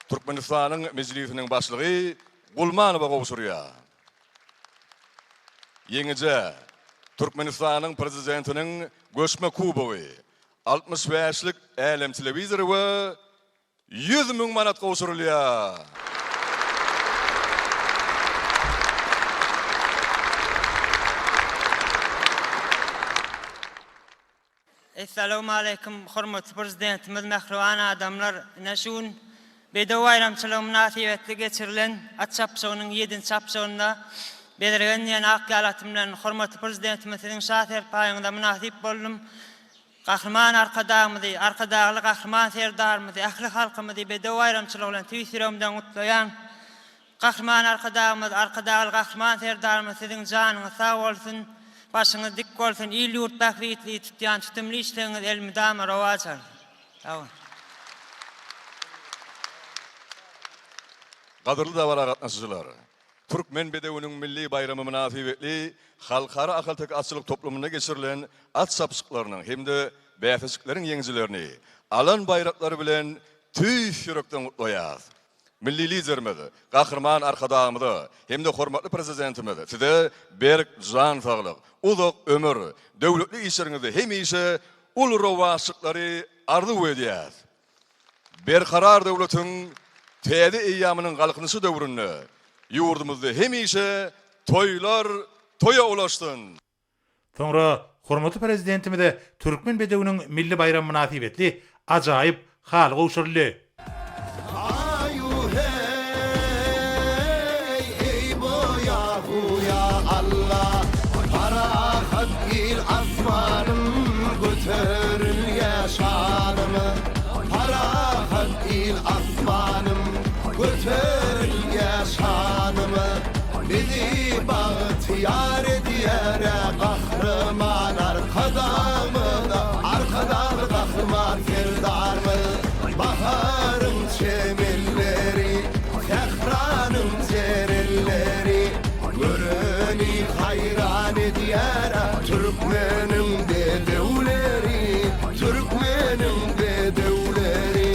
Türkmenistan'ın meclisiniň başlygy Gulmanowa qobuşurýar. Yenice Türkmenistan'ın prezidentinin göçme kubogy 65'lik Elem televizörü we 100 min manat qobuşurulýar. Assalamu alaikum hormatly prezidentimiz Mehriban adamlar. Näşun Bedew bayramçylygy münasibetli geçirilen at çapşygynyň 7-nji çapşygynda belirgen ýene akýalatym bilen hormatly prezidentimizin şahser paýynda münasip boldum. Gahrman arkadagly gahrman serdarymyzy, ähli halkymyzy Bedew bayramçylygy bilen tüýsüremden gutlaýan gahrman arkadagly gahrman serdarymyz siziň janyňyz sag bolsun. Başyňyz dik bolsun, il ýurt bahwitli tutýan tutumly işleňiz elmidama rawaçar. Sag. Qadırlı davara gatnaşyjylar. Türkmen Bedewiniň milli bayramy münasibetli halkara ahaltek atçylyk toplumuna geçirilen at sapsyklarynyň hemde bäfesiklerin ýeňjilerini alan bayraklary bilen tüýşürekden gutlaýar. Milli liderimiz, gahrman arkadagymyzy hemde hormatly prezidentimiz size berk jan saglyk, uzak ömür, döwletli işleriňizde hemişe ul rawaşyklary arzu edýär. Berkarar döwletiň täze eýýamynyň galkynysy döwründe ýurdumyzda hemişe toýlar toya ulaşdyn. Soňra hormatly prezidentimize Türkmen Bedewiniň milli bayram münasibetli ajaýyp hal gowşurly. Bizi bahtiyar ediyere kahraman arkadağı kahraman ferdarmı baharım çemelleri tehranım zerelleri göreni hayran ediyere Türkmenim bedevleri Türkmenim bedevleri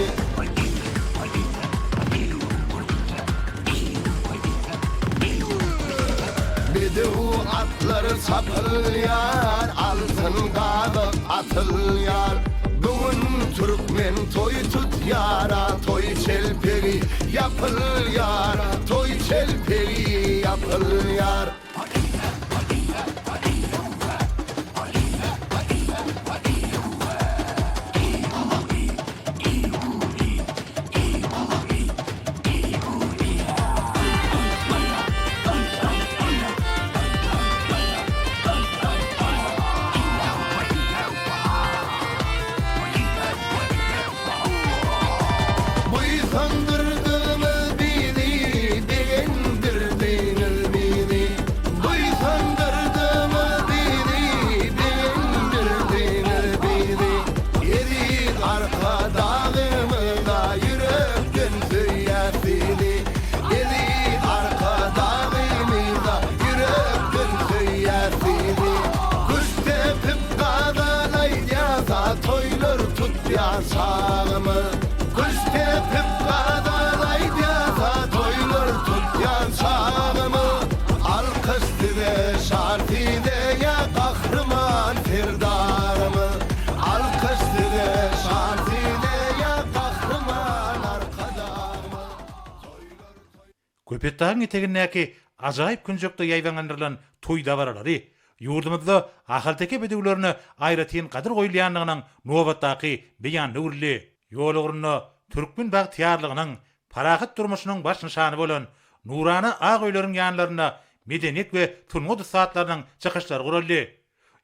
Bedew atları sapılyar, altın gadık atılyar. Bugün Türkmen toy tutyara, toy çelperi yapılyar, toy çelperi yapılyar. Sağımı kuş tepip kadalaydı ya toylar tutyan sağımı alkıştı şartide ya kahraman ferdarımı alkıştı şartide ya kahraman arkadağımı Köpetdağın etegindäki ajaýyp künjekde ýaýlanýandyrylan toý dabaralary Yurdumuzda ahalteke bedewlerini aýratyn gadyr goýulýanlygynyň nobatdaky beýanly urly. Ýolugryny Türkmen bagtyarlygynyň parahat durmuşynyň baş nyşany bolan nurany ak öýleriň ýanlaryna medeniýet we turmuş saatlarynyň çykyşlary guruldy.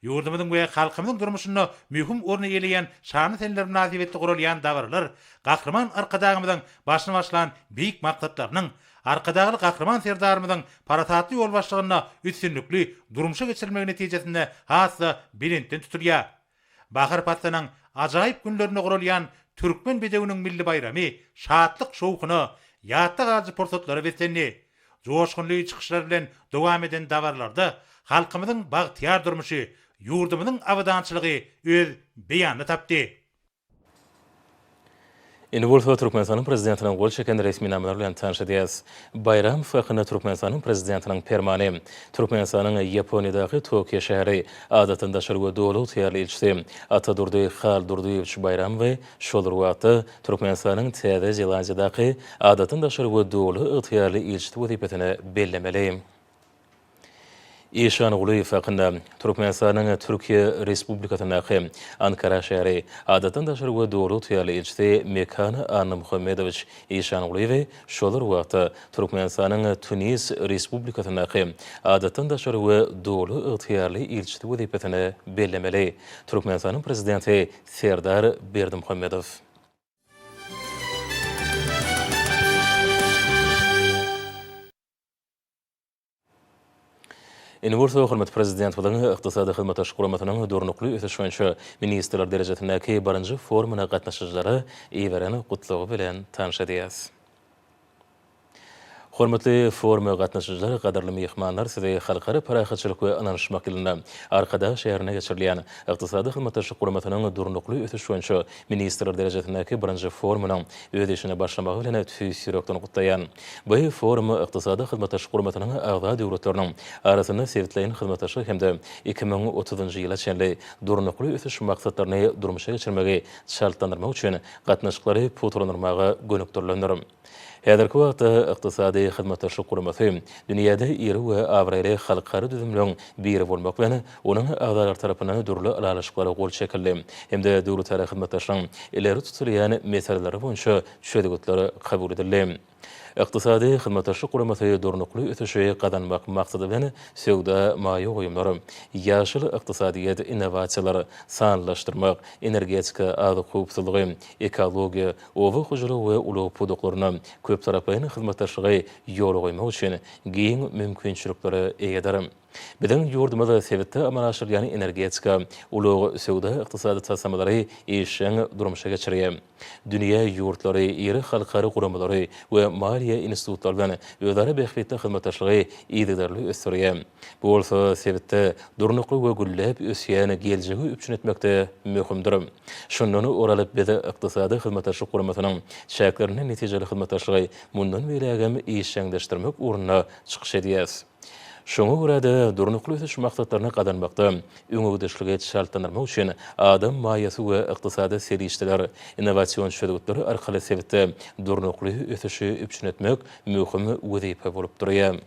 Yurdumyzyň we halkymyzyň durmuşyny mühim orny eýleýän şany senler münasibetli gurulýan dabarlar gahrman arkadagymyzyň başyna başlan beýik maksatlarynyň arkadagy gahrman serdarymyzyň paratatly ýol başlygyna üstünlikli durmuşa geçirilmegi netijesinde hassa bilenden tutulýar. Bahar patlanyň ajaýyp günlerine gurulýan Türkmen Bedewiniň milli bayramy şatlyk şowkuny ýatda gazy pursatlary bersenli. Joşgunly çykyşlar bilen dowam eden dabarlarda halkymyzyň bagtyar durmuşy, ýurdumyzyň awadançylygy öz beýany tapdy. Involfa Türkmenistanyň prezidentiniň gol çeken resmi nameler bilen tanışdys. Bayram fakyna Türkmenistanyň prezidentiniň permany Türkmenistanyň Ýaponiýadaky Tokyo şäheri adatynda şerwe dowlat ýerli elçisi Atadurdy Haldurdyewич Bayram we şol wagtda Türkmenistanyň Täze Zelandiýadaky adatynda şerwe dowlat ýerli elçisi wezipetini bellemeli. İşan Uluyev hakkında Türkmenistan'ın Türkiye Respublikasynyň Ankara şäheri adatan daşary we dowlat ýaly elçisi Mekan Anna Muhammedoviç İşan Uluyew şolar wagtda Türkmenistanyň Tunis Respublikasynyň adatan daşary we dowlat ýaly elçisi wezipetini bellemeli. Türkmenistanyň prezidenti Serdar Berdimuhammedow Üniversite hürmet prezident bilen iqtisadi hyzmat aşguramatynyň durnukly ösüşmänçi ministrler derejetindäki birinji forumuna gatnaşyjylary iýeren gutlugy bilen tanış edýäs. Hormatly foruma gatnaşyjylary, gadarly mehmanlar, size halkara parahatçylyk we ananyşmak ýolunda arkada şäherine geçirilýän iqtisady hyzmat aşguramatynyň durnukly ösüşmänçi ministrler derejetindäki birinji forumunyň öz işini başlamagy bilen tüýsürekden gutlaýan. Bu forum iqtisady hyzmat aşguramatynyň agda döwletleriniň arasynda sevitleýän hyzmataşy hemde 2030-njy ýyla çenli durnukly ösüş maksatlaryny durmuşa geçirmegi şartlandyrmak üçin gatnaşyklary putulanyrmagy gönükdirlendir. Häzirki wagtda iqtisady hyzmat aşguramaty dünýäde iri we awraly halkara düzümlüň biri bolmak bilen onuň agdalar tarapyndan durly alaşyklary gol çekildi. Hemde döwlet tarapy hyzmataşyň ileri tutulýan meseleleri boýunça şöhretleri kabul edildi. Iqtisady hyzmat aşguramaty durnukly ösüşe gadanmak maksady bilen söwda maýa goýumlary, ýaşyl iqtisadyýat innovasiýalary sanlaşdyrmak, energetika azyklygy, ekologiýa, owa hujra we uly produktlaryny köp taraply hyzmataşygy ýol goýmak üçin giň mümkinçilikleri eýeder. Bilen ýurdumyzda sebetde amal aşyrýan energetika, uly söwda iqtisady tasamalary işiň durmuşa geçirýär. Dünýä ýurtlary, iri halkara guramalary we maliýe institutlar bilen özara behbetde hyzmataşygy ýygydarly ösdürýär. Bu bolsa sebetde durnukly we güllep ösýän geljegi üçin etmekde möhümdir. Şundan oralyp bize iqtisady hyzmataşyk guramatynyň şäherlerini netijeli hyzmataşygy mundan belägem işiňdeşdirmek urunyna çykyş edýäs. Şoňa görä de durnukly ösüş maksatlaryna gadanmakda öňüňdeşligi şartlandyrmak üçin adam maýasy we iqtisady serişdiler, innovasiýon şöhretleri arkaly sebetde durnukly ösüşi üçin etmek möhüm wezipe bolup durýar.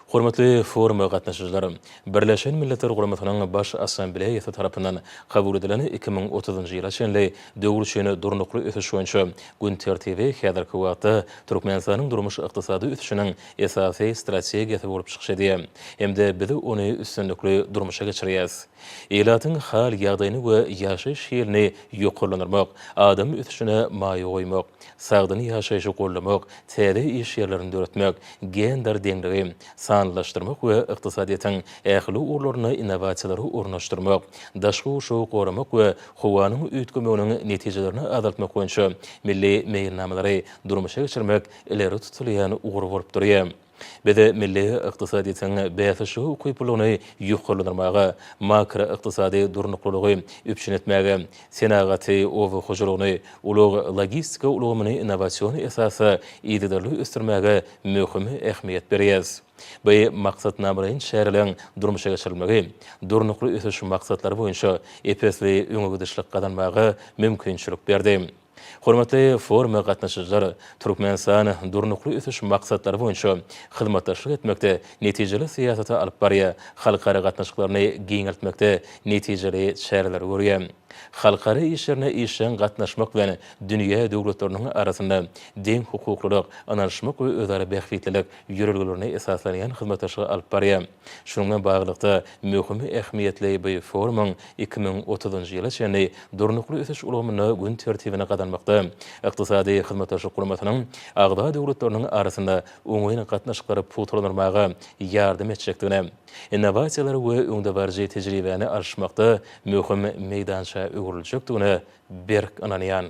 Hormatly foruma gatnaşyjylary, Birleşen Milletler Guramatynyň baş assambleýasy tarapyndan kabul edilen 2030-njy ýyla çenli döwrüşini durnukly ösüş boýunça gün tertibi häzirki wagtda Türkmenistanyň durmuş iqtisady ösüşiniň esasy strategiýasy bolup çykyş edýär. Hemde biz ony üstünlikli durmuşa geçirýäs. Elatyň hal ýagdaýyny we ýaşaýyş ýerini ýokarlandyrmak, adam ösüşine maýa goýmak, sagdyny ýaşaýyşy gollamak, täze iş ýerlerini döretmek, gender deňligi sanlaşdyrmak we iqtisadiýatyň ähli urlaryny innovasiýalary ornaşdyrmak, daşky uşagy goramak we howanyň üýtgemeginiň netijelerini azaltmak boýunça milli meýilnamalary durmuşa geçirmek ileri tutulýan ugur bolup durýar. Bede milli iqtisadiýatyň bäsişi ukypylygyny ýokarlandyrmaga, makro iqtisady durnuklygy üçin etmäge, senagaty owy hujralygyny, ulug logistika ulgamyny innovasiýon esasy ýygydarly ösdürmäge möhüm ähmiýet berýär. Bu maksatnamalaryň şäherleň durmuşa geçirilmegi, durnukly ösüş maksatlary boýunça epesli öňüňdeşlik gadanmagy mümkinçilik berdi. Hormatly foruma gatnaşyjylary, Türkmenistan durnukly ösüş maksatlary boýunça hyzmataşlyk etmekde netijeli siýasata alyp barýar, halkara gatnaşyklaryny giňeltmekde netijeli şäherler görýär. Halkara işlerine işen gatnaşmak bilen dünýä döwletleriniň arasynda deň hukuklylyk, anlaşmak we özara behbetlik ýörelgelerini esaslanýan hyzmataşygy alyp barýar. Şundan baglykda möhüm ähmiýetli bu forumyň 2030-njy ýyla çenli durnukly ösüş ulgamyny gün tertibine gadanmakda iqtisady hyzmataşyk guramatynyň agda döwletleriniň arasynda oňaýyn gatnaşyklary putulanyrmaga ýardym etjekdigine, innovasiýalar we öňde barjy tejribäni alşmakda möhüm meýdança öwrüljekdigine berk ananýan.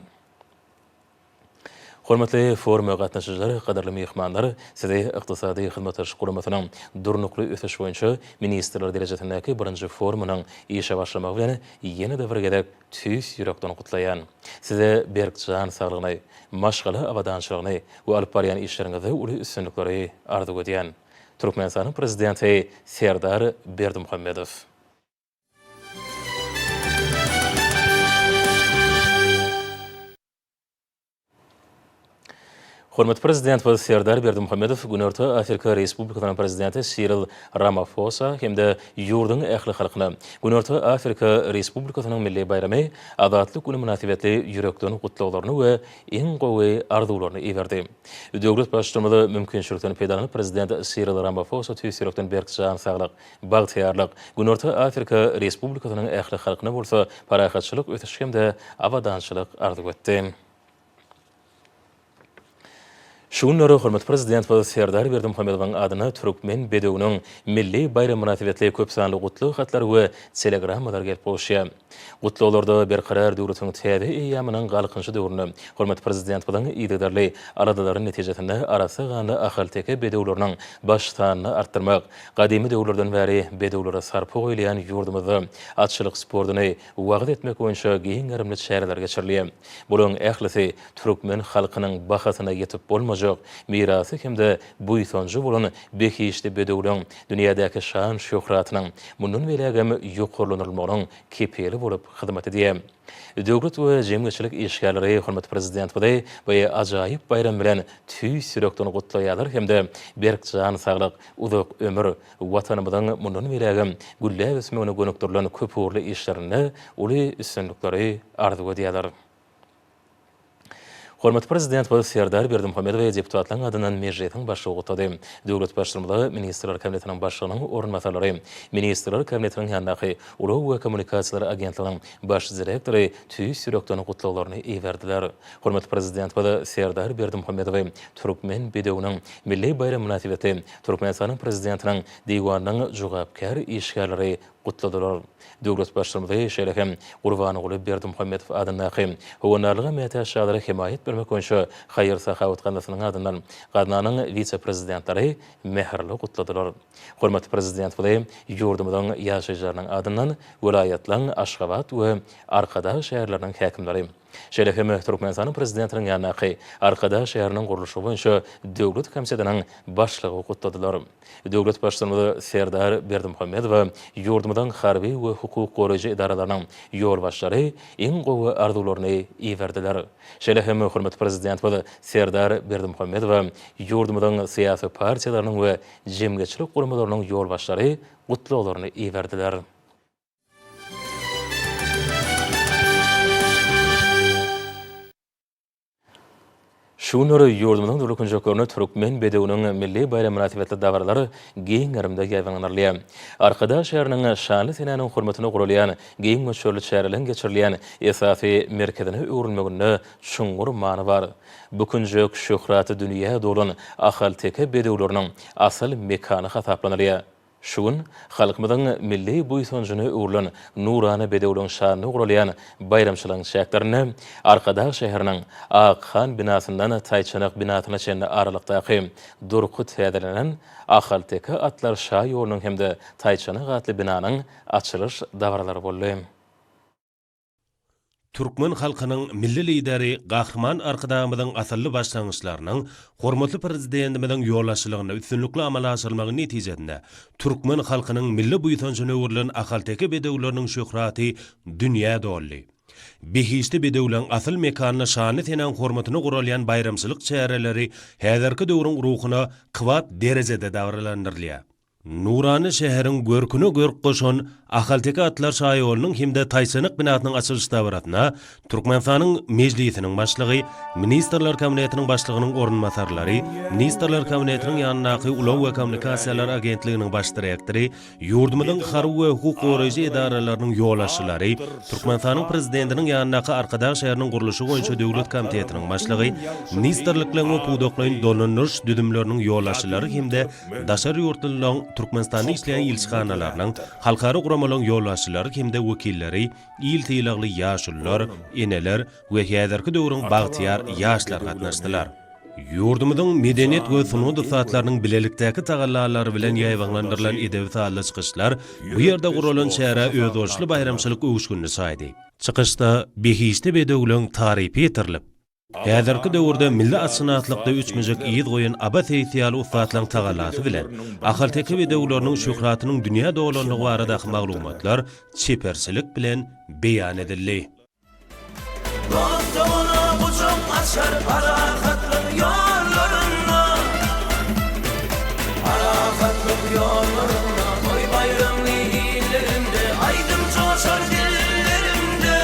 Hormatly foruma gatnaşyjylary, gadarly mehmanlar, size iqtisady hyzmat aşguramatynyň durnukly ösüş boýunça ministrler derejetindäki birinji forumunyň işe başlamagy bilen ýene-de bir gedek tüýs ýürekden gutlaýan. Size berk can saglygyny, maşgala awadançylygyny we alyp barýan işleriňizde uly üstünlikleri arzu edýän. Türkmenistanyň prezidenti Serdar Berdimuhammedow. Hürmetli Prezident ve Serdar Berdimuhamedov Günörtü Afrika Respublikasynyň prezidenti Cyril Ramaphosa hemde yurdun ähli halkyna Günörtü Afrika Respublikasynyň milli bayramy azatlyk güni münasibetli yürekden gutlawlaryny we eň gowy arzularyny iberdi. Döwlet başçylygynda mümkinçilikden peýdalanyp prezident Cyril Ramaphosa tüýsürekden berkjan saglyk, bagtyarlyk Günörtü Afrika Respublikasynyň ähli halkyna bolsa parahatçylyk ötüş hemde awadançylyk arzuw etdi. Şunları hürmetli Prezident ve Serdar Berdimuhamedowyň adyna Türkmen bedewiniň milli bayram münasibetli köp sanly gutly hatlar we telegrammalar gelip bolýar. Gutlawlarda berkarar döwletiň täze eýamynyň galkynçy döwrüne hürmetli Prezident bilen ýygydarly aradalaryň netijesinde arasy gany ahalteke bedewleriniň başlygyny artdyrmak, gadymy döwürlerden bäri bedewlere sarpa goýulan ýurdumyzda atçylyk sportuny wagt etmek boýunça giň garymly çäreler geçirilýär. Buların ählisi Türkmen halkynyň bahasyna ýetip bolmajak mirasy hemde buýsanjy bolan behişli bedewleň dünýädäki şan şöhratynyň mundan belägem ýokarlanylmagynyň kepeli bolup hyzmat edýär. Döwlet we jemgyçilik işgärleri hürmetli Prezident bilen we ajaýyp bayram bilen tüýsürekden gutlaýarlar hemde berkjan saglyk, uzak ömür watanymyzyň mundan belägem gülle ösmegine gönükdirlen köp uğurly işlerini, uly üstünlikleri arzuw edýärler. Hürmetli Prezident ve Serdar Berdimuhamedow we deputatlaryň adynan mejlisiň başlygy gutady. Döwlet başçylygy Ministrler Kabinetiniň başlygynyň orunmasarlary, Ministrler Kabinetiniň ýandaky Ulug we Kommunikasiýalar Agentligiň baş direktory tüýsürekden gutlawlaryny iberdiler. Hürmetli Prezident we Serdar Berdimuhamedow Türkmen bedewiniň milli bayram münasibeti Türkmenistanyň prezidentiniň diýwanynyň jogapkar işgärleri gutladylar. Döwlet başçylygy şeýlehem Gurbanoğlu Berdimuhamedow adynaky howanarlyga mätäşçilere himayet bermek boýunça Haýyr Sahawat Gandasynyň adynan Gadnanyň vice-prezidentlary meherli gutladylar. Hürmetli Prezident bilen ýurdumyzyň ýaşaýjylarynyň adynan vilayatlaryň Aşgabat we Arkada şäherleriniň häkimleri şeýlehem Türkmenistanyň prezidentiniň ýanaky Arkada şäheriniň guruluşy boýunça döwlet komissiyanyň başlygy gutladylar. Döwlet başçylygy Serdar Berdimuhamedow ýurdumyzyň harby we hukuk goraýjy idaralarynyň ýolbaşçylary eň gowy arzularyny iberdiler. Şeýlehem hürmetli Prezident we Serdar Berdimuhamedow ýurdumyzyň syýasy partiýalarynyň we jemgyçilik gurumlarynyň ýolbaşçylary gutlawlaryny iberdiler. Şunları ýurdumyň döwlet jokerine Türkmen bedewiniň milli bayram münasibetli dawarlary giň garymda ýaýlanarlyar. Arkada şäheriniň şanly senanyň hurmatyna gurulýan giň möçürli şäherlen geçirilýän esasy merkezine öwrülmegine şuňgur many bar. Bükünjek şöhraty dünýä dolan ahalteke bedewleriniň asal mekany hasaplanylýar. Şuň halkymyzyň milli buýsanjyny öwrülen nurany bedewleň şanyny gurulýan bayramçylygyň şäherlerini Arkada şäheriniň Aqhan binasyndan Taýçanak binasyna çenli aralykdaky durky täzelenen ahalteke atlar şa ýolunyň hemde Taýçanak atly binanyň açylyş dawarlary boldy. Türkmen halkynyň milli lideri Gahrman Arkadamyzyň asylly başlangyçlarynyň hormatly prezidentimiň ýollaşylygyna üstünlikli amal aşyrmagy netijesinde Türkmen halkynyň milli buýsanjyny öwrülen ahalteke bedewleriniň şöhraty dünýä dolly. Behişli bedewleň asyl mekanyna şany tenen hormatyny gurulýan bayramçylyk çäreleri häzirki döwrüň ruhyna kwat derejede dawrlandyrylýar. Nurany şäheriň görküne görk goşan ahalteke atlar şaýylynyň hemde Taýçanak binasynyň açylyş dawratyna Türkmenistanyň mejlisiniň başlygy, Ministrler Kabinetiniň başlygynyň orunmasarlary, Ministrler Kabinetiniň ýanynaky Ulug we Kommunikasiýalar Agentliginiň baş direktori, ýurdumyzyň harby we hukuk goraýjy idaralarynyň ýollaşçylary, Türkmenistanyň prezidentiniň ýanynaky Arkada şäheriniň guruluşy boýunça döwlet komitetiniň başlygy, ministrliklerini pudoklaýan dolanýyş düdümleriniň ýollaşçylary hemde daşary ýurtlaryň Türkmenistanda işleyen ilçixanalarynyň halkara guramalaryň ýollaşçylary hemde wekilleri, il teýlagly ýaşullar, eneler we häzirki döwrüň bagtyar ýaşlar gatnaşdylar. Ýurdumyzyň medeniýet we sunuw satlarynyň bilelikdäki tagallalary bilen ýaýwanlandyrylan edebi sahly çykyşlar bu ýerde gurulan şähere öz oşly bayramçylyk öwüşgünni saýdy. Çykyşda behişli bedewleň tarypy etirilip, häzirki döwürde milli atçynatlykda üçmejek ýyl goýan aba teýsiýaly ustatlaryň tagallaty bilen ahalteke bedewleriniň şöhratynyň dünýä dolanlygy baradaky maglumatlar çeperçilik bilen beýan edildi. Dostona buçum açar para hatlar yol yollarında, toy bayram niyetlerinde, aydın coşar dillerimde.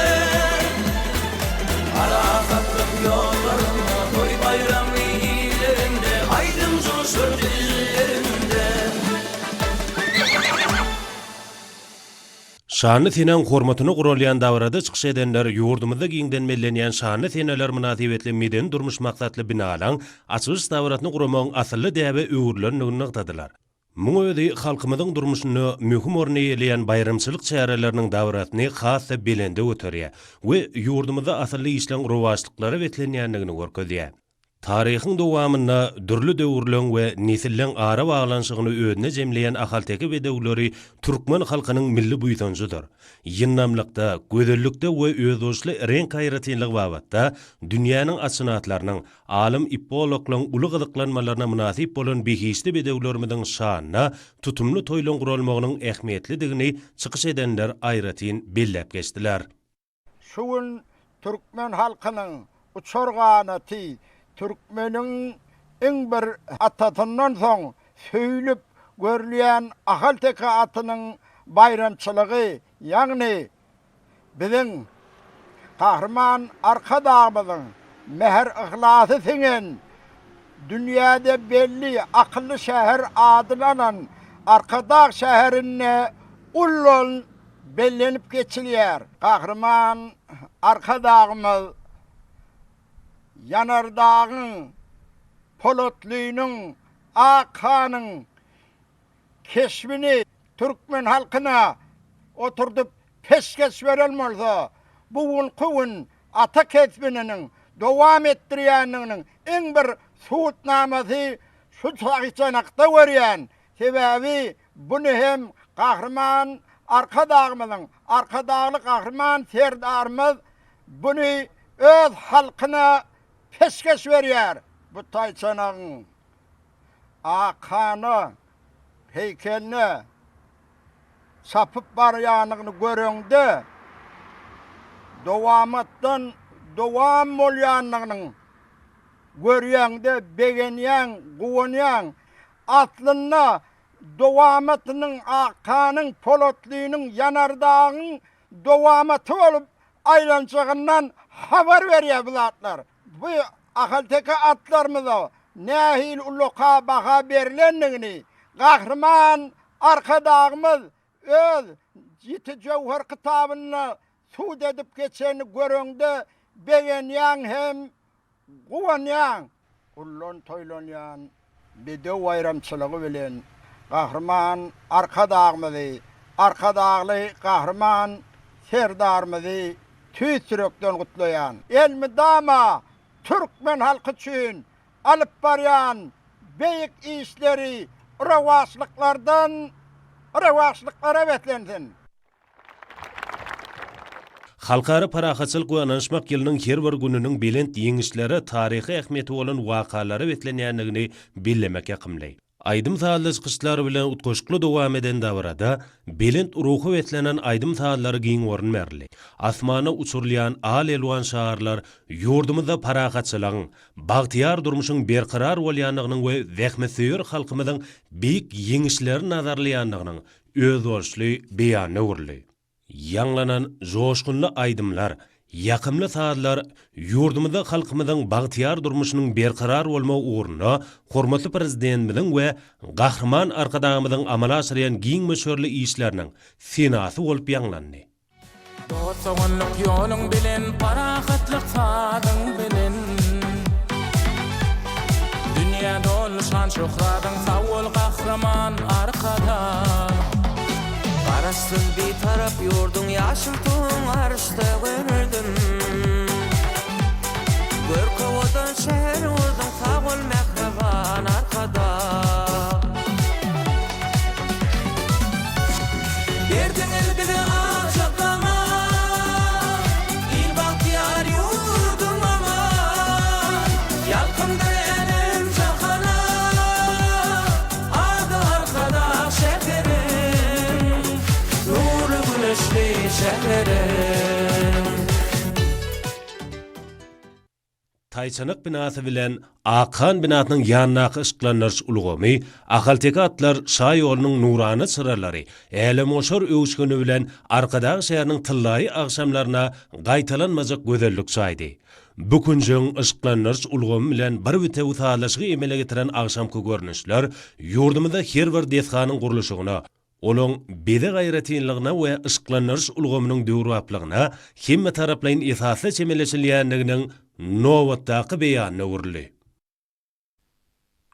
Arafetlik yollarında, toy bayram niyetlerinde, aydın coşar dillerimde. Şanly senen hormatyny gurulýan davrada çykyş edenler ýurdumyzda giňden mellenýän şanly seneler münasibetli meden durmuş maksatly binalan açylyş dawratyny guramagyň asly däbi öwürlerini nykdadylar. Muň özi halkymyzyň durmuşyny möhüm orny ýerleýän bayramçylyk çäreleriniň dawratyny hassa belende öterýär we ýurdumyzda asly işleň rowaçlyklary betlenýändigini görkezýär. Taryhyň dowamyna dürli döwürleň we nesilleň ara baglanşygyny ödüne jemleýän ahalteki bedewleri türkmen halkynyň milli buýtanjydyr. Ýynnamlykda, gözellikde we özdoşly renk gaýratynlyk babatda dünýäniň açynatlarynyň alim ipologlaryň uly gyzyklanmalaryna münasip bolan behisli bedewlerimiň şanyna tutumly toýlan gurulmagynyň ähmiýetlidigini çykyş edenler aýratyn bellep geçdiler. Şuun türkmen halkynyň uçurganaty Türkmeniň iň bir atatyndan soň söýlüp görülýän ahalteka atynyň bayramçylygy, ýagny biziň Kahraman Arkadağymyzyň mehr ihlasy siňen dünýäde belli akylly şäher adylanan Arkadağ şäherine ullun bellenip geçilýär. Kahraman Arkadağymyz Yanardağın, Polotlynyň, Akanyň keşbini Türkmen halkyna oturdup peşkeş berelmeli. Bu ulkuň ata kesbiniň dowam etdirýäniniň iň bir suwutnamasy şu sahyçanakda berýän. Sebäbi bunu hem Kahraman Arkadağymyzyň, Arkadağly Kahraman serdarymyz bunu öz halkyna peşkeş berýär. Bu taýçanagyň Akany heykelini sapıp barýanyny göreňde dowamatdan dowam bolýanyny görýäňde begenýän, guwanýan atlyna dowamatynyň Akanyň, Polotlynyň, Yanardağyň dowamaty bolup aýlanjagyndan habar berýär bu atlar. Bu ahalteka atlarymyza nähil ulluka baha berilendigini Kahraman Arkadağymyz öz Ýiti Jewher kitabyny suwd edip geçeni göreňde begenýän hem guwanýan ullun toýlanýan bedew bayramçylygy bilen Kahraman Arkadağymyzy, Arkadağly Kahraman serdarymyzy tüýsürekden gutlaýan. Elmidama Türkmen halky üçin alyp barýan beýik işleri rewaçlyklara betlensin. Halkara parahaçylyk we ananşmak ýylynyň her bir gününiň belent ýeňişleri taryhy ähmiýeti bolan wakalary betlenýändigini bellemek ýakymly. Aydym saatly çykyşlar bilen utgoşkly dowam eden davrada belent ruhy betlenen aydym saatlary giň orun berli. Asmana uçurlayan al elwan şaharlar ýurdumyzda parahaçylygyň, bagtyar durmuşyň berqarar bolýanlygynyň we zähmetseýür halkymyzyň beýik ýeňişleri nazarlaýanlygynyň özdoşly beýany urly. Ýanglanan joşgunly aydymlar, ýakymly saatlar ýurdumyzda halkymyzyň bagtyar durmuşynyň berqarar bolma uğruna hormatly prezidentimiň we Gahraman Arkadağymyzyň amala aşyrýan giň meşhurly işleriniň senasy bolup ýanglandy. Doçawanlyk ýoluň bilen, parahatlyk sadyň bilen, dünýä doluşan şöhratyň sawol Gahraman Arkadağ. Barasız bir taraf yurdun yaşıl tuğun arışta görürdün. Görkovadan şehir vurdun sağol mehreban arkada. Berdin el bize ağaçlama, il bahtiyar yurdun ama, yalkındır elim çakana, adı arkada şehri. Tayçanık binası bilen Akan binatynyň ýanyna ışıklanırç ulgamy, Ahalteka atlar şay ýolunyň nurany sıralary, älemoşar öwüşgeni bilen arkadaky şäherniň tyllaý agşamlaryna gaýtalanmajak gözellik çaýdy. Bu günjüň ışıklanırç ulgamy bilen bir wite utalaşygy emele getiren agşamky görnüşler ýurdumyzda her bir dethanyň gurulşygyna, Olong bede gayretinligine we ışıklanırç ulgamynyň döwraplygyna hemme taraplaryň esasly çemeleşilýändiginiň nowatdaky beýanyna urildi.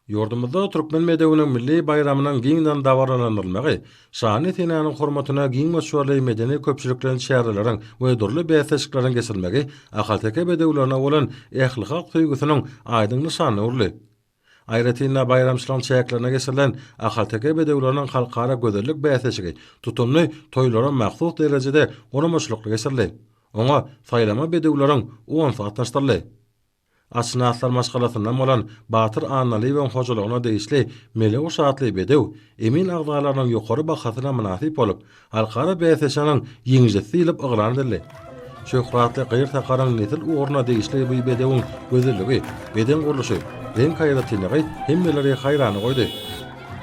Yurdumyzda Türkmen medeniýetiniň milli bayramynyň giňden dawarlanylmagy, şany tenäniň hormatyna giň meşhurly medeni köpçüliklerin şäherleriň we durly bäsleşiklaryň kesilmegi Ahalteka bedegilerine bolan ählihat duýgusynyň aýdyň nyşany urly. Aýratynda bayramçylyk çäklerine geçirilen Ahalteka bedegileriniň halkara gözellik bäsleşigi tutumly toýlara mahsus derejede guramaşlykly geçirildi. Oňa saýlama bedegileriň 10 saat taşdyrly. Asnaslar maşgalatyndan bolan Batyr Annaly we hojalygyna deýişli mele uşatly bedew emin agdalarynyň ýokary bahasyna münasip bolup, halkara bäsleşeniň ýeňjesi ilip ygrandy. Şöhratly gyr takaryň netil uğruna deýişli bu bedewiň gözelligi, beden gurulşy, renk haýratynlygy hemmeleri haýrany goýdy.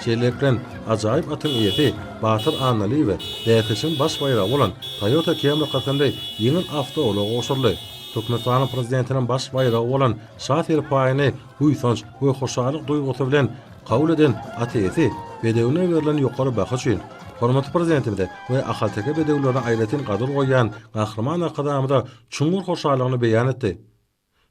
Şeýlekden ajaýyp atyň iýeti Batyr Annaly we bäsleşiň baş baýragy bolan Toyota Camry gatynda ýeňil awtoola goşurly. Türkmenistan prezidentiniň baş baýragy bolan şafer paýyny huýsanç we hoşalyk duýgusy bilen kabul eden ateýeti bedewine berilen ýokary baha üçin hormatly prezidentimize we Ahalteka bedegilerine aýratyn gadyr goýan gahrman akadamyda çuňur hoşalygyny beýan etdi.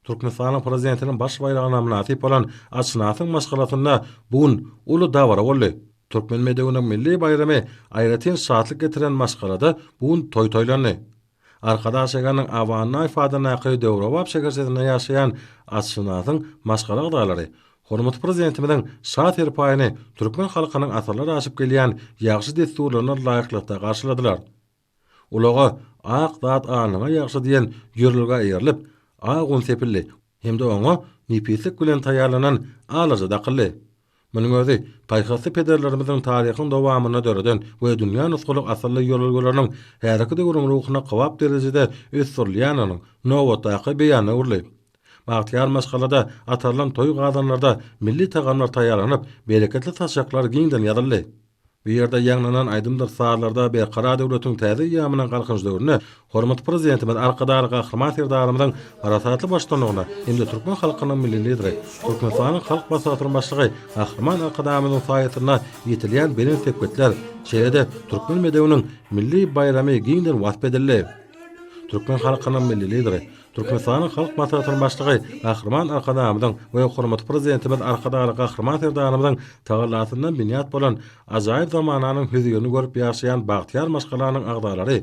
Türkmenistan prezidentiniň baş baýragyna münasip bolan açnatyň maşgalatynda bugun uly dawara boldy. Türkmen medeniýetiniň milli bayramy aýratyn şatlyk getiren maşgalada bugun toý-toýlandy. Arkada şeganyň awanyna ifadana aky döwrewap şegersizine ýaşaýan açnatyň maşgala gydalary hormatly prezidentimizin şaher paýyny türkmen halkynyň asarlary aşyp gelýän ýagşy desturlaryna laýyklykda garşyladylar. Ulaga ak zat anyna ýagşy diýen ýörülge eýerilip, agun sepilli hemde oňa nipeslik bilen taýýarlanan alaja daqylly. Munyň özi paýhasy pederlerimizin taryhyny dowamyna döreden we dünýä nusgulyk asarly ýolgalarynyň häzirki döwrüň ruhyna gowap derejede ösdürilýäniň nowatdaky beýany urly. Bagtyar maşgalada atarlan toy gadanlarda milli tagamlar taýýarlanyp, bereketli taşaklar giňden ýadyldy. Bu ýerde ýagnanan aýdymdyr saatlarda berqara döwletiň täze ýamynyň galkynç döwrüne hormatly prezidentimiz arkadaly gahryman serdarymyzyň arasatly başlanmagyna hemde türkmen halkynyň milli lideri, Türkmenistanyň halk basatynyň başlygy gahryman arkadamynyň saýatyna ýetilýän beren sepetler şeýle türkmen medeniýetiniň milli bayramy giňden wasp edildi. Türkmen halkynyň milli lideri, Türkmenistanyň halk basatynyň başlygy gahryman arkadamyzyň we hormatly prezidentimiz arkadaly gahryman serdarymyzyň tagalatyndan binýat bolan ajaýyp zamananyň hüzgünü görüp ýaşaýan Bagtyar maşgalanyň agdalary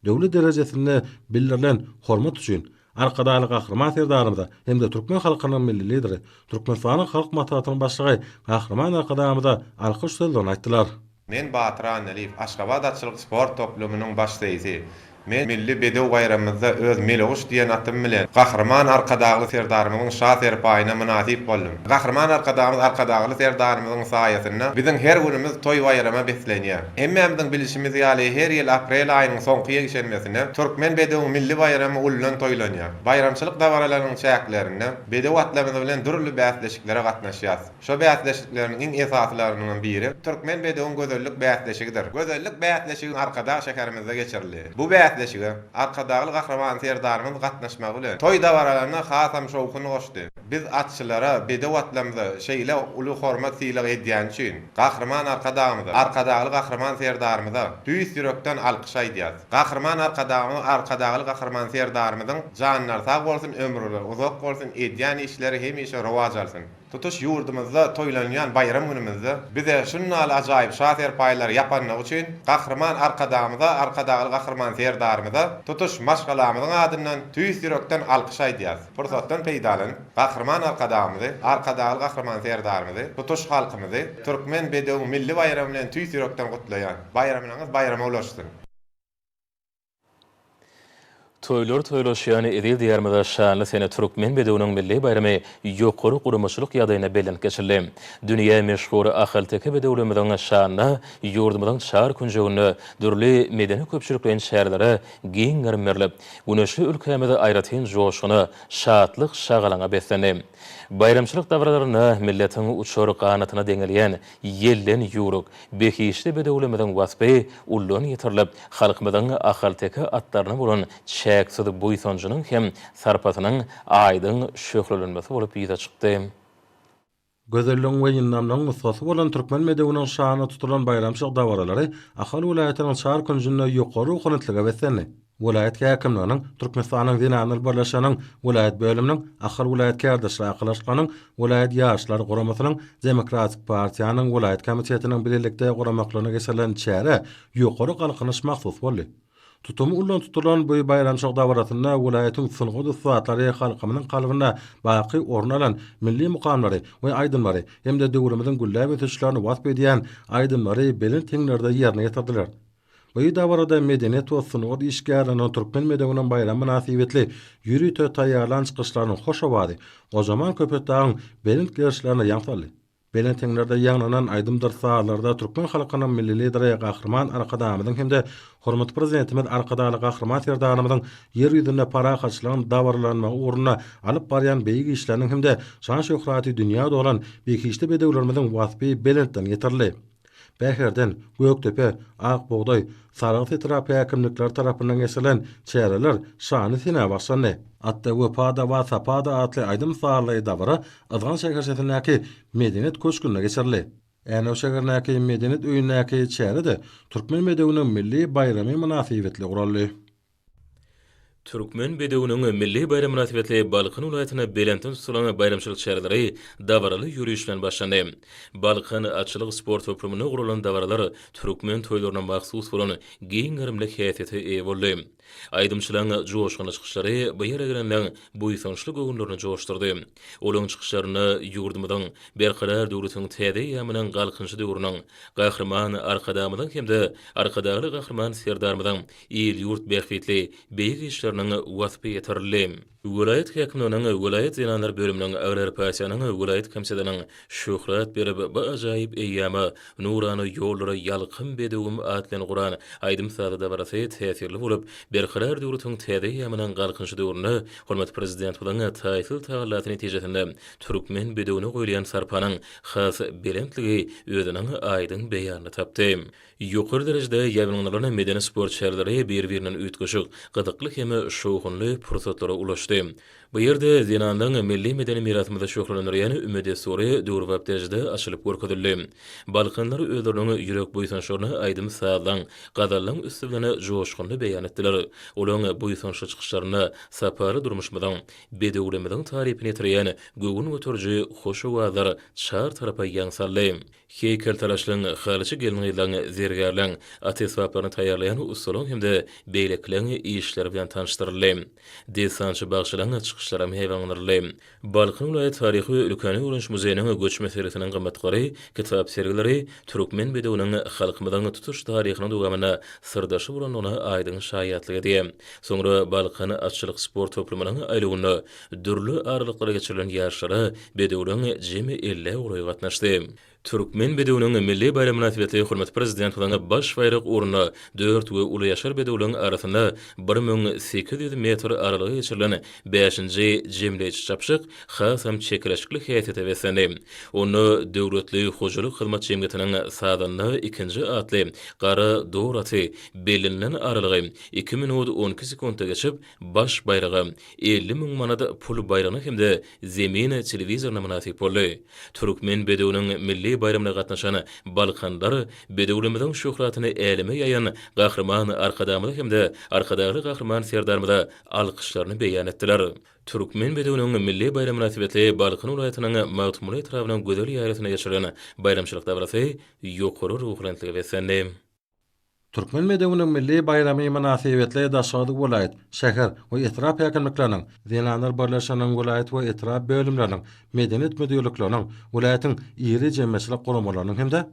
döwlet derejesinde bildirilen hormat üçin arkadaly gahryman serdarymyza hemde türkmen halkynyň milli lideri, Türkmenistanyň halk basatynyň başlygy gahryman arkadamyza alkyş sözlerini aýtdylar. Men Batyr Annaly, Aşgabat atçylyk sport toplumynyň başlygy. Men milli bedew bayramymyzda öz meloguş diýen atym bilen gahryman arkadagly serdarymyň şaher paýyna münasip boldum. Gahryman arkadagly serdarymyň saýatyna biziň her günimiz toy bayrama beslenýär. Hemmemizin bilişimiz ýaly her ýyl aprel aýynyň soňky geçenmesine türkmen bedew milli bayramy ulylan toýlanýar. Bayramçylyk dawaralarynyň çäklerinde bedew atlamyzy bilen durly bäsleşiklere gatnaşýar. Şo bäsleşiklerin iň esaslarynyň biri türkmen bedewiň gözellik bäsleşigidir. Gözellik bäsleşigi arkada şäherimizde geçirildi. Bu bäsleşigi arkadaly gahryman serdarymyz gatnaşmagy bilen toy dawaralaryna hasam şowkuny goşdy. Biz atçylara bedew atlamyzy şeýle uly hormat ýylyk edýän üçin gahryman arkadaly gahryman serdarymyza düýüs ýürekden alkyş aýdýar. Gahryman arkadaly gahryman serdarymyzyň janyna sag bolsun, ömrüne uzak bolsun, edýän işleri hemişe rowaj alsyn. Tutuş ýurdumyzda toýlanýan bayram günümizde bize şunnaly ajaýyp şaher paýlar ýapanlyk üçin gahryman arkadaly gahryman serdarymyza tutuş maşgalamyzyň adyndan tüýüs ýürekden alkyş aýdýar. Fursatdan peýdalanyp gahryman arkadaly gahryman serdarymyzy tutuş halkymyzy türkmen bedew milli bayramy bilen tüýüs ýürekden gutlaýan. Bayramyňyz bayrama ulaşsyn. Toylar toylaşýany edil diýermede şanly sene Türkmen bedewiniň milli bayramy ýokary gurumçylyk ýagdaýyna belen geçirildi. Dünýä meşhur ahal-teke bedewlerimiň şanyna ýurdumyň şahar künjegini dürli medeni köpçüliklerin şäherlere giň gärmerilip, güneşli ülkemizde aýratyn joşgyny şatlyk şagalaňa beslendi. Bayramçylyk davralaryna milletiň uçary ganatyna deňelýän ýelden ýuruk, bekişli bedewlerimiň wasby ullun ýetirilip, halkymyzyň ahal-teke atlaryna bolan çäksiz buýsanjynyň hem sarpatynyň aýdyň şöhrelenmesi bolup ýyza çykdy. Gözelliň we ýynnamyň ustasy bolan türkmen medewiniň şanyna tutulan bayramçylyk dawaralary ahal welaýatynyň şahar künjünde ýokary hokmatlyga beslendi. Vilayet häkimliginiň Türkmenistanyň Dinanyl Birleşiginiň vilayet bölüminiň ahal vilayet kärdeşleri akylaşganyň vilayet ýaşlar guramasynyň Demokratik Partiýanyň vilayet komitetiniň birlikde guramaklaryna geçirilen çäre ýokary galkynyş maksus boldy. Tutumu ulan tutulan bu bayramçylyk dawratyna vilayetin sylgydy satlary halkymyň kalbyna baqy orun alan milli mukamlary we aýdymlary hemde döwrümizin güllä ötüşlerini wasp edýän aýdymlary belin teňlerde ýerine ýetirdiler. Bu dawarada medeniýet we sylgydy işgärleriň türkmen medewiniň bayram münasibetli ýürüýte taýýarlan çykyşlaryny hoşawady, o zaman köpetdaň belin gerişlerini ýaňsally. Belen teňlerde ýagnanan aýdymdyr sahalarda türkmen halkynyň milli lideri Gahrman Arkadamyň hemde hormatly prezidentimiz Arkadaly Gahrman Serdarymyň ýer ýüzünde para haçlaryň dawarlanma uğruna alyp barýan beýik işleriniň hemde şan şöhraty dünýäde bolan bekişli bedewlerimiň wasby belentden ýetirli. Bäherden Göktepe, Akboğday, Sarıgı terapi häkimlikler tarapyndan geçirilen çäreler şany sene başlandy. Atda we pada we sapada atly aýdym sahaly dawra Azgan şäherçetindäki medeniýet köşkünde geçirildi. Äne o şähernäki medeniýet öýündäki çärede türkmen bedewiniň milli bayramy münasibetli guraldy. Türkmen bedewiniň milli bayram münasibetli Balkan welaýatyna belentin tutulan bayramçylyk şäherleri dawraly ýürüýüş bilen başlandy. Balkan atçylyk sport toplumyna gurulan dawralar türkmen toýlaryna mahsus bolan giň gärmlik häsiýete eýe boldy. Aýdymçylaryň joşgyny çykyşlary bu ýere gelenden buýsançly göwünlerini joşdurdy. Olaň çykyşlaryny ýurdumyň berqarar döwletiň täze ýamynyň galkynçy döwrüniň gahrman Arkadamyň hemde Arkadaly Gahrman Serdarymyň ýyl ýurt berfitli beýik işleriniň wasby ýetirildi. Vilayet häkimliginiň vilayet zenanlar bölüminiň agrar partiýanyň vilayet komissiyanyň şöhret berip bu ajaýyp eýýamy nurany ýollary ýalkyn bedewim atlan guran aýdym sada dawarasy täsirli bolup berqarar döwletiň täze ýamynyň galkynçy döwrüne hormatly prezident bilen taýsyl taýýarlaty netijesinde türkmen bedewine goýulan sarpanyň has belentligi özüniň aýdyn beýany tapdy. Ýokary derejede ýabynyňlaryna medeni sport şäherleri bir-biriniň üýtgeşik, gyzykly hem şoğunly pursatlary ulaşdy. Bu ýerde zenanyň milli medeni mirasymyza şöhretlenýän Ümidi Suri döwür webdejide açylyp görkezildi. Balkanlar özleriniň ýürek buýsançlaryny aýdym saýlan, gazallyň üstüne joşgyny beýan etdiler. Olaň buýsançly çykyşlaryny sapary durmuşmydan bedewlerimiň taryhyny ýetirýän göwün götürji hoşawazlar çar tarapa ýaňsaldy. Heykel talaşlyň halyçy gelňiýlaň zergärliň ateswaplaryny taýýarlayan usulyň hemde beýlekliň işleri bilen tanışdyryldy. Desançy bagşylaň çykyşlary heýwanlanyrly. Balkan welaýat taryhy ülkeni öwrenç muzeýiniň göçme seretiniň gymmatlary, kitap sergileri türkmen bedewiniň halkymyň tutuş taryhyny dogamyna sirdaşy bolan ona aýdyn şaýatlygy diýen. Soňra Balkan atçylyk sport toplumynyň aýlygyny dürli aralyklara geçirilen ýaşlary bedewiniň jemi 50 uray gatnaşdy. Türkmen bedewiniň milli bayram münasibetli hormatly prezident bilen baş bayraq uruny 4 we uly ýaşar bedewleriň arasynda 1800 metr aralygy geçirilen 5-nji jemleýiç çapşyk hasam çekileşikli häsiýete beslendi. Onu döwletli hojalyk hyzmat jemgyýetiniň sadyny 2-nji atly gara dowraty belinilen aralygy 2 minut 12 sekunda geçip baş bayragy 50 000 manat pul bayragyny hemde zemin telewizoryna münasip boldy. Türkmen bedewiniň milli bayramına gatnaşan Balkanlar bedewlerimiň şöhratyny elime ýaýan Gahrman Arkadamyň hemde Arkadaly Gahrman Serdarymyň alkyşlaryny beýan etdiler. Türkmen bedewiniň milli bayram münasibetli Balkan welaýatynyň magtumuly etrawynyň gözel ýaýratyna geçirilen bayramçylyk davrasy ýokary ruhlantligi beslendi. Türkmen medewiniň milli bayramy münasibetli daşady vilayet, şäher we etrap häkimlikleriniň, Zenanlar Birleşiginiň vilayet we etrap bölümleriniň, medeniýet müdürlükleriniň, vilayetin iri jemmeçilik guramalarynyň hemde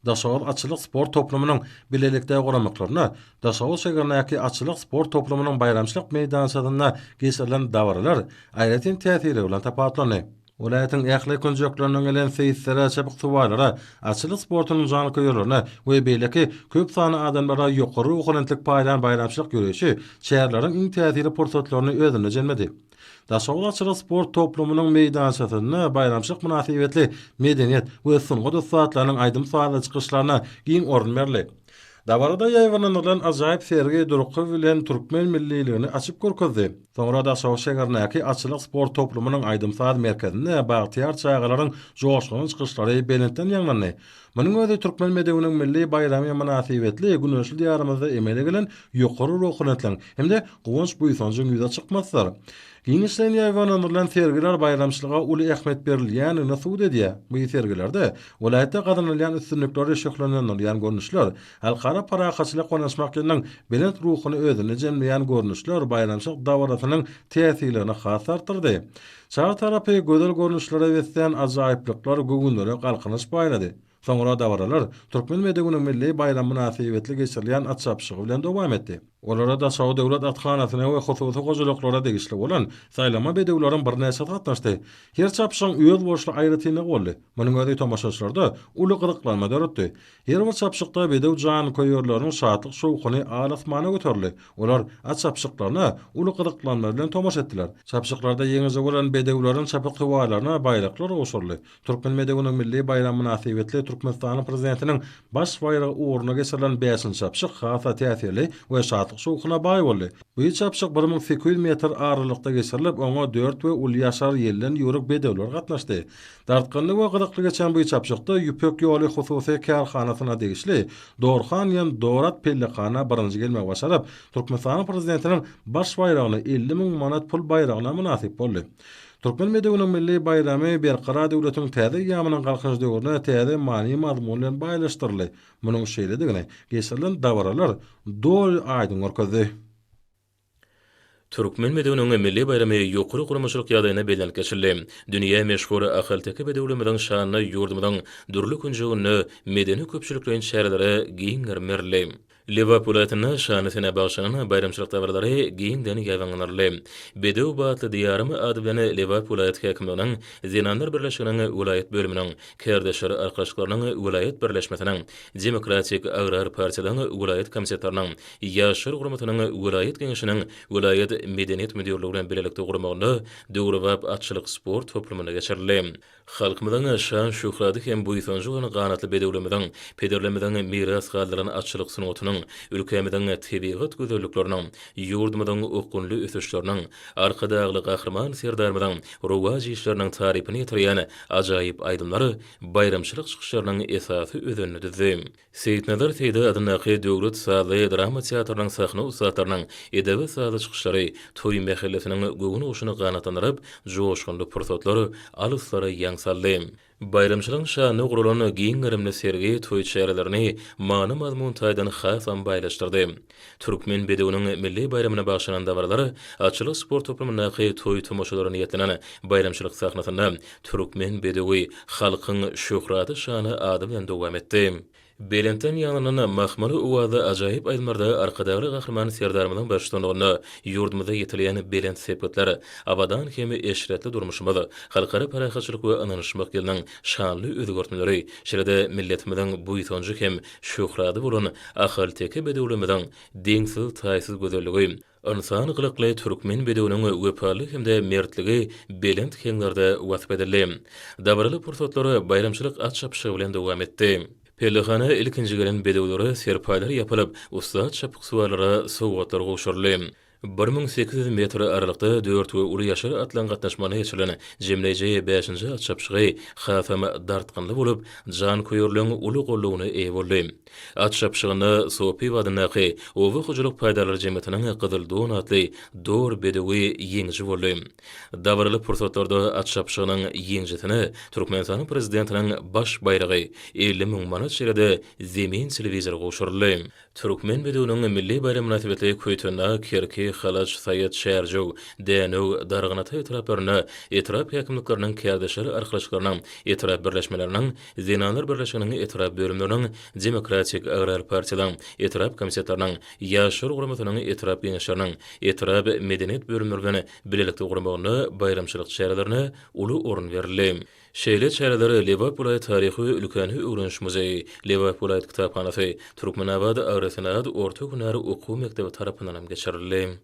Daşawal açylyk sport toplumynyň bilelikde guramaklarına, Daşawal şeherindäki açylyk sport toplumynyň bayramçylyk meýdançylygyna geçirilen dawralar aýratyn täsiri bilen tapatlandy. Olaýatyň ähli konjekturlarynyň gelen seýisleri çapyk suwalara, açylyk sportunyň jany köýerlerine we beýleki köp sany adamlara ýokary okunantlyk paýlan bayramçylyk görüşi şäherleriň iň täsirli pursatlaryny özüne jelmedi. Daşawal açylyk sport toplumynyň meýdançylygyna bayramçylyk münasibetli medeniýet we sungy dostlarynyň aýdym saýly çykyşlaryna giň orun berildi. Dawarda ýaýwanylan ajaýyp sergi durky bilen türkmen milliligini açyp görkezdi. Soňra Daşawal şäherindäki açylyk sport toplumynyň aýdym saýly merkezinde bagtyar çaýgalaryň joşgun çykyşlary belenten ýanlandy. Munyň özi türkmen medeniýetiniň milli bayramy münasibetli günöşli ýarymyzda emele gelen ýokary ruhunatlaryň hemde gowunç buýsanjyň ýüze çykmaslar. Giňişlen ýaýwanylan sergiler bayramçylyga uly ähmet berilýän näsuud edýär. Bu sergilerde welaýatda gazanylýan üstünlikleri şöhlenýän görnüşler, halkara parahaçylyk gonaşmakynyň belent ruhuny özüne jemleýän görnüşler bayramçylyk dawratynyň täsirini has artyrdy. Çar tarapy gödel görnüşlere wetsen ajaýyplyklar gögünlere galkynyş baýlady. Soňra dawralar türkmen medeniýetiniň milli bayram münasibetli geçirilýän atçapşygy bilen dowam etdi. Olara da Saud Döwlet Atxanasyna we hususy gojuluklara degişli bolan saýlama bedewlaryň bir näçe gatnaşdy. Her çapşyň öýül boşly aýratyny boldy. Munyň özi tomaşaçylarda uly gyzyklanma döretdi. Her bir çapşykda bedew jan köýerläriniň şatlyk şowkuny alasmana göterildi. Olar atçapşyklaryna uly gyzyklanma bilen tomaş etdiler. Çapşyklarda ýeňize bolan bedewlaryň çapyk tywalaryna baýraklar oşurly. Türkmen medeniýetiniň milli bayram münasibetli Türkmenistanyň prezidentiniň baş bayragy uğruna geçirilen 5-nji çapşyk hasa täsirli we şatlyk şowkuna baý boldy. Bu çapşyk 1800 metr aralykda geçirilip, oňa 4 we uly ýaşar ýelden ýörük bedewler gatnaşdy. Dartqanly we gydykly geçen bu çapşykda Ýüpek ýoly hususy karhanasyna degişli Dorhan ýan Dorat Pellekana birinji gelmek başaryp, Türkmenistanyň prezidentiniň baş bayragyny 50.000 manat pul bayragyna münasip boldy. Türkmen medeniýetiniň milli bayramy berqarar döwletiň täze ýamynyň galkyny döwrüne täze many mazmun bilen baýlaşdyrly. Munyň şeýledigine geçirilen dawralar dol aýdyň orkady. Türkmen medeniýetiniň milli bayramy ýokary guramaçylyk ýagdaýyna belenip geçirildi. Dünýä meşhur ahylteki bedewlemediň şanyny ýurdumyň dürli günjegini medeni köpçüliklerin şäherlere giň merli. Liverpool ýatyna şanysyna bagşlanan bayramçylyk dawralary giňden ýaýwanlanarly. Bedew batly diýarmy ady bilen Liverpool ýaty häkimliginiň Zenanlar birleşiginiň vilayet bölüminiň Kerdeşer arkaşyklarynyň vilayet birleşmesiniň Demokratik Agrar partiýasynyň vilayet komissariýatynyň ýaşar guramatynyň vilayet geňişiniň vilayet medeniýet müdürligi bilen birlikde gurmagyny döwrewap atçylyk sport toplumyna geçirildi. Halkymyzyň şan şöhrati hem buýsanjygyny ganatly bedewlemediň pederlemediň miras gallaryny atçylyk sunuwatynyň ülkemizden tebigat gözellikleriniň, ýurdumyň okunly ösüşleriniň, arkadagly gahrman serdarmyň rowaj işleriniň taryhyny ýetirýän ajaýyp aýdymlary bayramçylyk çykyşlarynyň esasy özüne düzdi. Seýitnazar Seýdi adynaky döwlet saly drama teatrlarynyň sahna ustalarynyň edebi saly çykyşlary toý mehellesiniň gögün uşuny ganatandyryp, joşgunly pursatlary alyslary ýaňsaldy. Bayramçylyk şany gurulany giň gyrymly sergi toý şäherlerini many mazmun taýdan hasam baýlaşdyrdy. Türkmen bedewiniň milli bayramyna bagşlanan dawralary atçylyk sport toplumyndaky toý tomoşalaryny ýetlenen bayramçylyk sahnasynda türkmen bedewi halkyň şöhraty şany ady bilen dowam etdi. Belenten ýanynyň mahmuly uwada ajaýyp aýdymlarda arkadagy gahrman serdarmyň başçylygyny ýurdumyzda ýetirilýän belent sepetler abadan hem eşretli durmuşymyz, halkara parahaçylyk we ananyşmak ýylynyň şanly özgörtmeleri şeride milletimiziň buýsanjy hem şöhraty bolan ahylteki bedewlemediň deňsiz taýsyz gözelligi, insan gylykly türkmen bedewiniň wepaly hemde mertligi belent kenglerde wasp edildi. Dawraly pursatlary bayramçylyk atçapşygy bilen dowam etdi. Pellekana ilkinji gelen bedewlere serpaýlar ýapylyp, ustad çapyk suwalara sowgatlar goşurly. 1800 metr aralykda 4 we uly ýaşar atlan gatnaşmany geçirilen jemleýje 5-nji atçapşygy hasama dartqanly bolup, jan köýerliň uly gollugyny eýe boldy. Atçapşygyny Sopi wadynaky owy hujuluk paýdalary jemgyýetiniň Gyzyl Don adly dor bedewi ýeňji boldy. Dawraly pursatlarda atçapşygynyň ýeňjetini Türkmenistanyň prezidentiniň baş baýragy 50.000 manat şeride zemin telewizor goşurly. Türkmen bedewiniň milli bayram münasibetli köýtüna Kerki, Halaç, Sayet, Şäherjow, Dänow, Darganaty etraplaryna etrap ýakymlyklarynyň kärdeşleri arkalaşyklarynyň etrap birleşmeleriniň, Zenanlar birleşiginiň etrap bölümleriniň, Demokratik Agrar Partiýanyň etrap komissiyalarynyň, ýaşar guramatynyň etrap ýeňişleriniň, etrap medeniýet bölümlerine bilelikde guramagyny, bayramçylyk çärelerine uly orun berildi. Şeýle çäreleri Liwap vilayet taryhy ülkeni öwrenş muzeyi, Liwap vilayet kitaphanasy, Türkmenabad Agresenat orta günäri okuw mektebi tarapyndan geçirildi.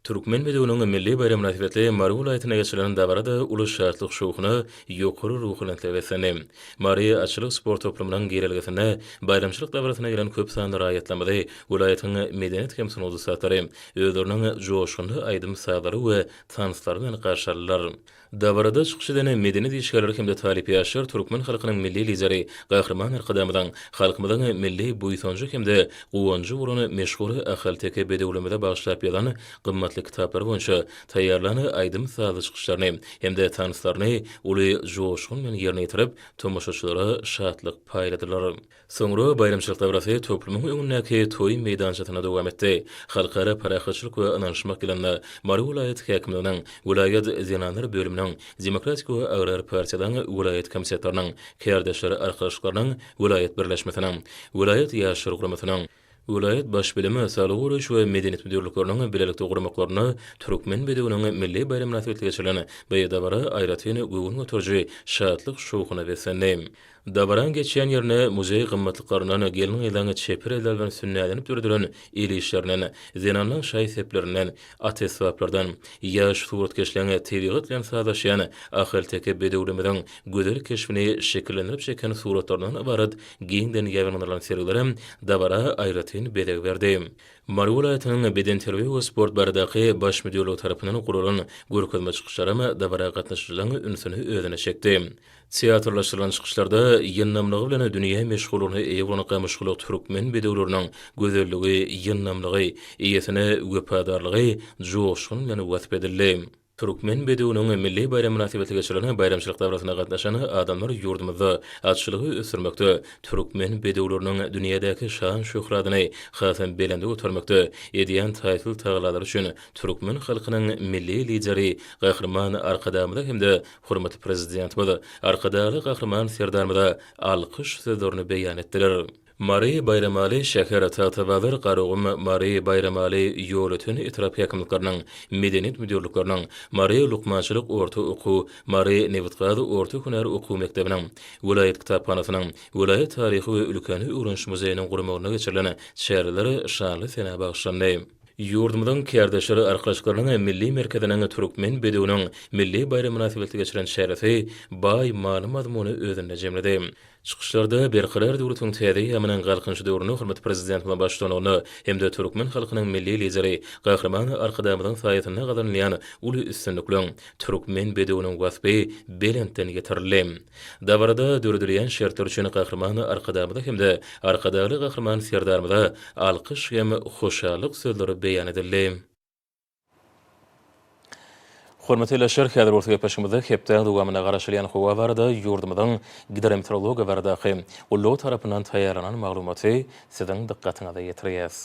Türkmen bedewiniň milli bayram münasibetli Mary vilayatyna geçirilen dabarada uly şatlyk şowkyny ýokary ruhlantyrypsany. Mary açylyk sport toplumynyň gireligine bayramçylyk dabaratyna giren köp sanly raýatlamady, vilayatyň medeniýet kem sunuwdy satlary özleriniň joşgyny aýdym saglary we tanystlary bilen garşyladylar. Dabarada çykyşydan medeniýet işgärleri hemde talip ýaşar Türkmen halkynyň milli lideri Gahrman Arkadamydan halkymyzyň milli buýsanjy hemde gowanjy urany meşhur Ahalteke bedewlemede bagşlap ýalan gymmatly kitaplar boýunça taýýarlany aýdym saly çykyşlaryny hemde tanyslarny uly joşgyn bilen ýerine ýetirip tomoşaçylara şatlyk paýladylar. Soňra bayramçylyk dabarasy toplumyň öňündäki toý meýdançatyna dowam etdi. Halkara parahatçylyk we ynançmak bilen Mary vilayet häkimliginiň vilayet Zenanlar bölüminiň Demokratik we Agrar Partiýanyň vilayet komissiyalarynyň, kärdeşleri arkalaşyklarynyň, vilayet birleşmesiniň, vilayet ýaşar guramatynyň, vilayet baş bilimi, sağlyk uruş we medeniýet müdürlikläriniň bilelikde guramaklaryny Türkmen bedewiniň milli bayram münasibetli geçirilen beýdabara aýratyny göwün götürji şatlyk şowkyna besendim. Dabaran geçýän ýerine muzey gymmatlyklarynyň gelin ýylaňy çepir ellerden sünnälenip durduran eli işlerinden, Zenanlyň şaý seplerinden, ateswaplardan, ýaş suratkeşliğine tebigat bilen sadaşýan Ahalteke bedewlemeden gözel keşfini şekillendirip çeken suratlardan ibaret giňden ýaýranylan sergilerim dabara aýratyn bedeg berdi. Mary vilayatynyň beden terbiýe we sport baradaky baş müdürligi tarapyndan guralan görkezme çykyşlary dabara gatnaşyjylaryň ünsüni özüne çekdi. Teatrlaşylan çykyşlarda ýynnamlygy bilen dünýä meşgululygyna eýe bolan meşgullyk Türkmen bedewleriniň gözelligi, ýynnamlygy, ýesine wepadarlygy joşgyn bilen wasp edildi. Türkmen bedewiniň milli bayram münasibetli geçirilen bayramçylyk dabarasyna gatnaşan adamlar ýurdumyzda atçylygy ösürmekde, Türkmen bedewleriniň dünýädäki şan şöhratyny hasam belende götürmekde, edýän taýtly taglary üçin Türkmen halkynyň milli lideri Gahrman Arkadamyda hemde hormatly prezidentimiz Arkadaly Gahrman Serdarmyda alkyş sözlerini beýan etdiler. Mary Bayramaly şäher Tatabalar garagym Mary Bayramaly ýolutyn etrap ýakymlyklarynyň, medeniýet müdürliklarynyň, Mary Lukmançylyk orta okuw, Mary Newitgady orta hünär okuw mektebiniň, vilayet kitaphanasynyň, vilayet taryhy we ülkeni öwrenş muzeýiniň guramagyna geçirilen şäherleri şanly sene bagşlandy. Ýurdumyzyň kärdeşleri arkalaşyklarynyň milli merkeziniň Türkmen bedewiniň milli bayram münasibetli geçiren şäherleri baý maly mazmuny özünde jemledi. Çykyşlarda berqarar döwletiň täze ýamynyň galkynçy döwrüne hormatly prezident bilen başlanyny hemde Türkmen halkynyň milli lideri Gahrman Arkadamyň saýatyna gadanýan uly üstünlikleň Türkmen bedewiniň wasby belentden getirildi. Dabarada döwredilýän şertler üçin Gahrman Arkadamyda hemde Arkadaly Gahrman Serdarmyda alkyş hem hoşallyk sözleri beýan edildi. Hormatly ýaşar, häzir bolsa gepleşmizde hepden dowamyna garaşylýan howa barada ýurdumyzyň gidrometeorologiýa baradaky ulug tarapyndan taýýarlanan maglumaty siziň dikkatiňize ýetirýäs.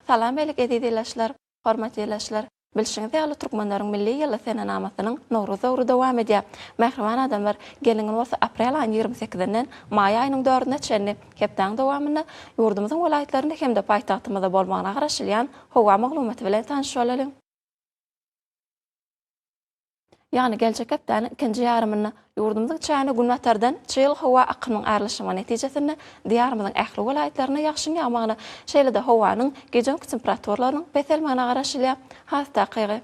Salam belik edýärler, hormatly ýaşlar. Bilşiňiz ýaly Türkmenleriň milli ýyly senenamasynyň Nowruz dowry dowam edýär. Mähriban adamlar gelingen bolsa aprel aýynyň 28-den may aýynyň 4-üne çenli hepden dowamyny ýurdumyzyň welaýatlarynda hemde paýtagtymyzda bolmagyna garaşylýan howa maglumaty bilen tanyşyp bolalım. Yani gelecek hepden ikinci yarımını yurdumuzun çayını günvatardan çayıl hava akımının ayrılışma neticesinde diyarımızın ähli vilayetlerine yaxşın yağmağını şeyle de havanın gecen temperaturlarının beselmana garaşılya hasta qıyğı.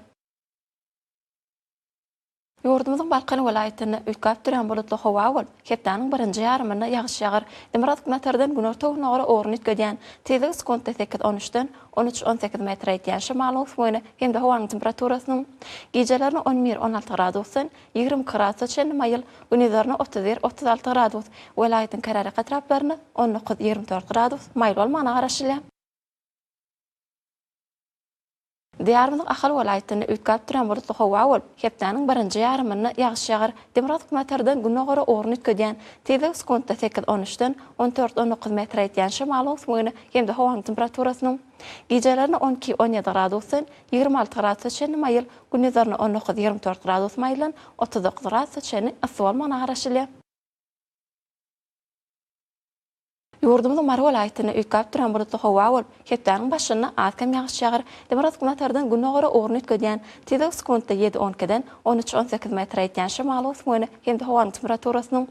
Yurdumuzun Balkan vilayetinde ülkap duran bulutlu hava bol. Hepdanın birinci yarımını yağış yağır. Demirat metreden gün ortağına göre oğrun ütgödeyen tezlik sekunde 8-13'den 13-18 metre etyen şımalın suyunu hem de havanın temperaturasının gecelerini 11-16 gradusdan 20 gradus çenli mayıl günizlerini 31-36 gradus vilayetin kararı katraplarını 19-24 gradus mayıl olmana garaşılya. Diyarmyzyň Ahal welaýatyny üýtgäp duran bulutly howa bolup, hepdeniň birinji ýarymyny ýagyş ýagar, Demirok Matardan güne gara orny ködýän, tezlik sekunda 8-13-den 14-19 metr ýetýän şymalyň suwuny hemde howanyň temperaturasynyň gecelerini 12-17 gradusdan 26 gradus çenli mayıl, gündüzlerini 19-24 gradus mayılan 39 gradus çenli aswal manaraşylýar. Yurdumyzyň Mary welaýatyny üýtgäp duran bulutly howa bolup, hepdeniň başyna atkam ýagyş ýagar, Demirok Matardan güne gara orny ködýän, tezlik sekunda 7-12-den 13-18 metr ýetýän şymalyň suwuny hemde howanyň temperaturasynyň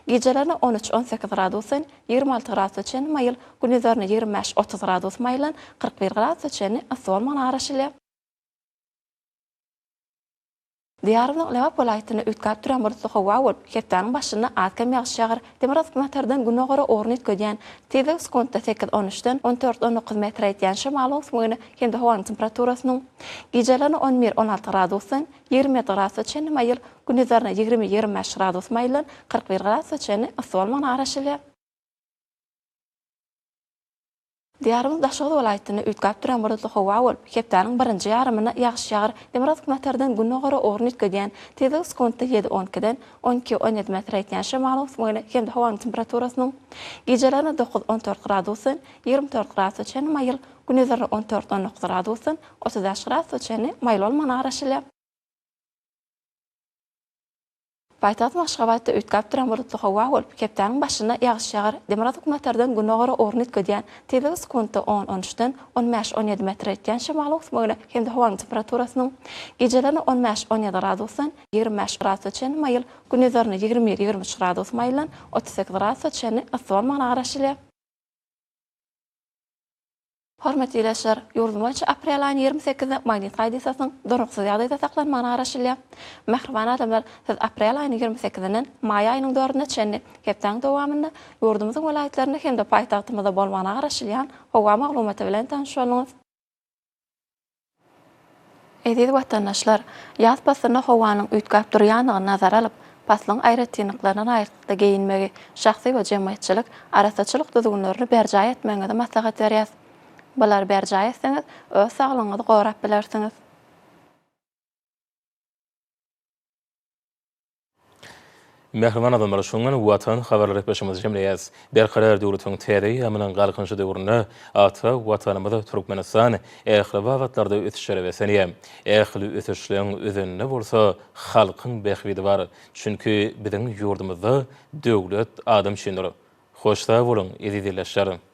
gecelerini 13-18 gradusdan 26 gradus çenli mayıl, gündüzlerini 25-30 gradus mayılan 41 gradus çenli aswal manaraşylýar. Diyarmyzyň Lewap welaýatyny üýtgäp duran bulutly howa bolup, hepdeniň başyna atkam ýagyş ýagar, Demirok Matardan güne gara orny ködýän, tezlik sekunda 8-13-den 14-19 metr ýetýän şymalyň suwuny hemde howanyň temperaturasynyň gecelerini 11-16 gradusdan 20 gradus çenli mayıl, gündüzlerini 20-25 gradus mayılan 41 gradus çenli aswal manaraşylýar. Diyarmyzyň Daşoğlu welaýatyny üýtgäp duran bulutly howa bolup, hepdeniň birinji ýarymyny ýagyş ýagar, Demirok Matardan güne gara orny ködýän, tezlik sekunda 7-12-den 12-17 metr ýetýän şymalyň suwuny hemde howanyň temperaturasynyň gecelerini 9-14 gradusdan 24 gradus çenli mayıl, gündüzlerini 14-19 gradusdan 35 gradus çenli mayıl bolman araşylýar. Baytat Maşgabatda üýtgäp duran bulutly howa bolup, hepdeniň başyna ýagyş ýagar, Demirok Matardan güne gara orny ködýän, tezlik sekunda 10-13-den 15-17 metr ýetýän şymalyň suwuny hemde howanyň temperaturasynyň gecelerini 15-17 gradusdan 25 gradus çenli mayıl, gündüzlerini 20-23 gradus mayılan 38 gradus çenli aswal manaraşylýar. Hormatly ýerleşler, ýurdum boýunça aprel aýynyň 28-de magnit gaýdysasyň duruksyz ýagdaýda saklanmany araşylýar. Mähriban adamlar, siz aprel aýynyň 28-den may aýynyň 4-üne çenli hepden dowamyny ýurdumyzyň welaýatlaryna hemde paýtagtymyzda bolmany araşylýan howa maglumaty bilen tanışýarlyňyz. Eziz watandaşlar, ýaz pasyna howanyň üýtgäp durýanlygyny nazara alyp, paslaň aýratynlyklaryna aýrykly geyinmegi, şahsy we jemaatçylyk arasaçylyk düzgünlerini berjaý etmeginde maslahat berýär. Bular berjaý etseňiz, öz saglygyňyzy gorap bilersiňiz. Mähriban adamlar şoňan watan habarlary peşimiz jemleýäs. Berkarar döwletiň täze ýamynyň galkynjy döwrüne ata watanymyzda Türkmenistan ähli wagtlarda ötüşleri wesenýär. Ähli ötüşleň özünde bolsa halkyň behwidi bar. Çünki biziň ýurdumyzda döwlet adam şenleri. Hoşda bolun, eziz ýerleşler.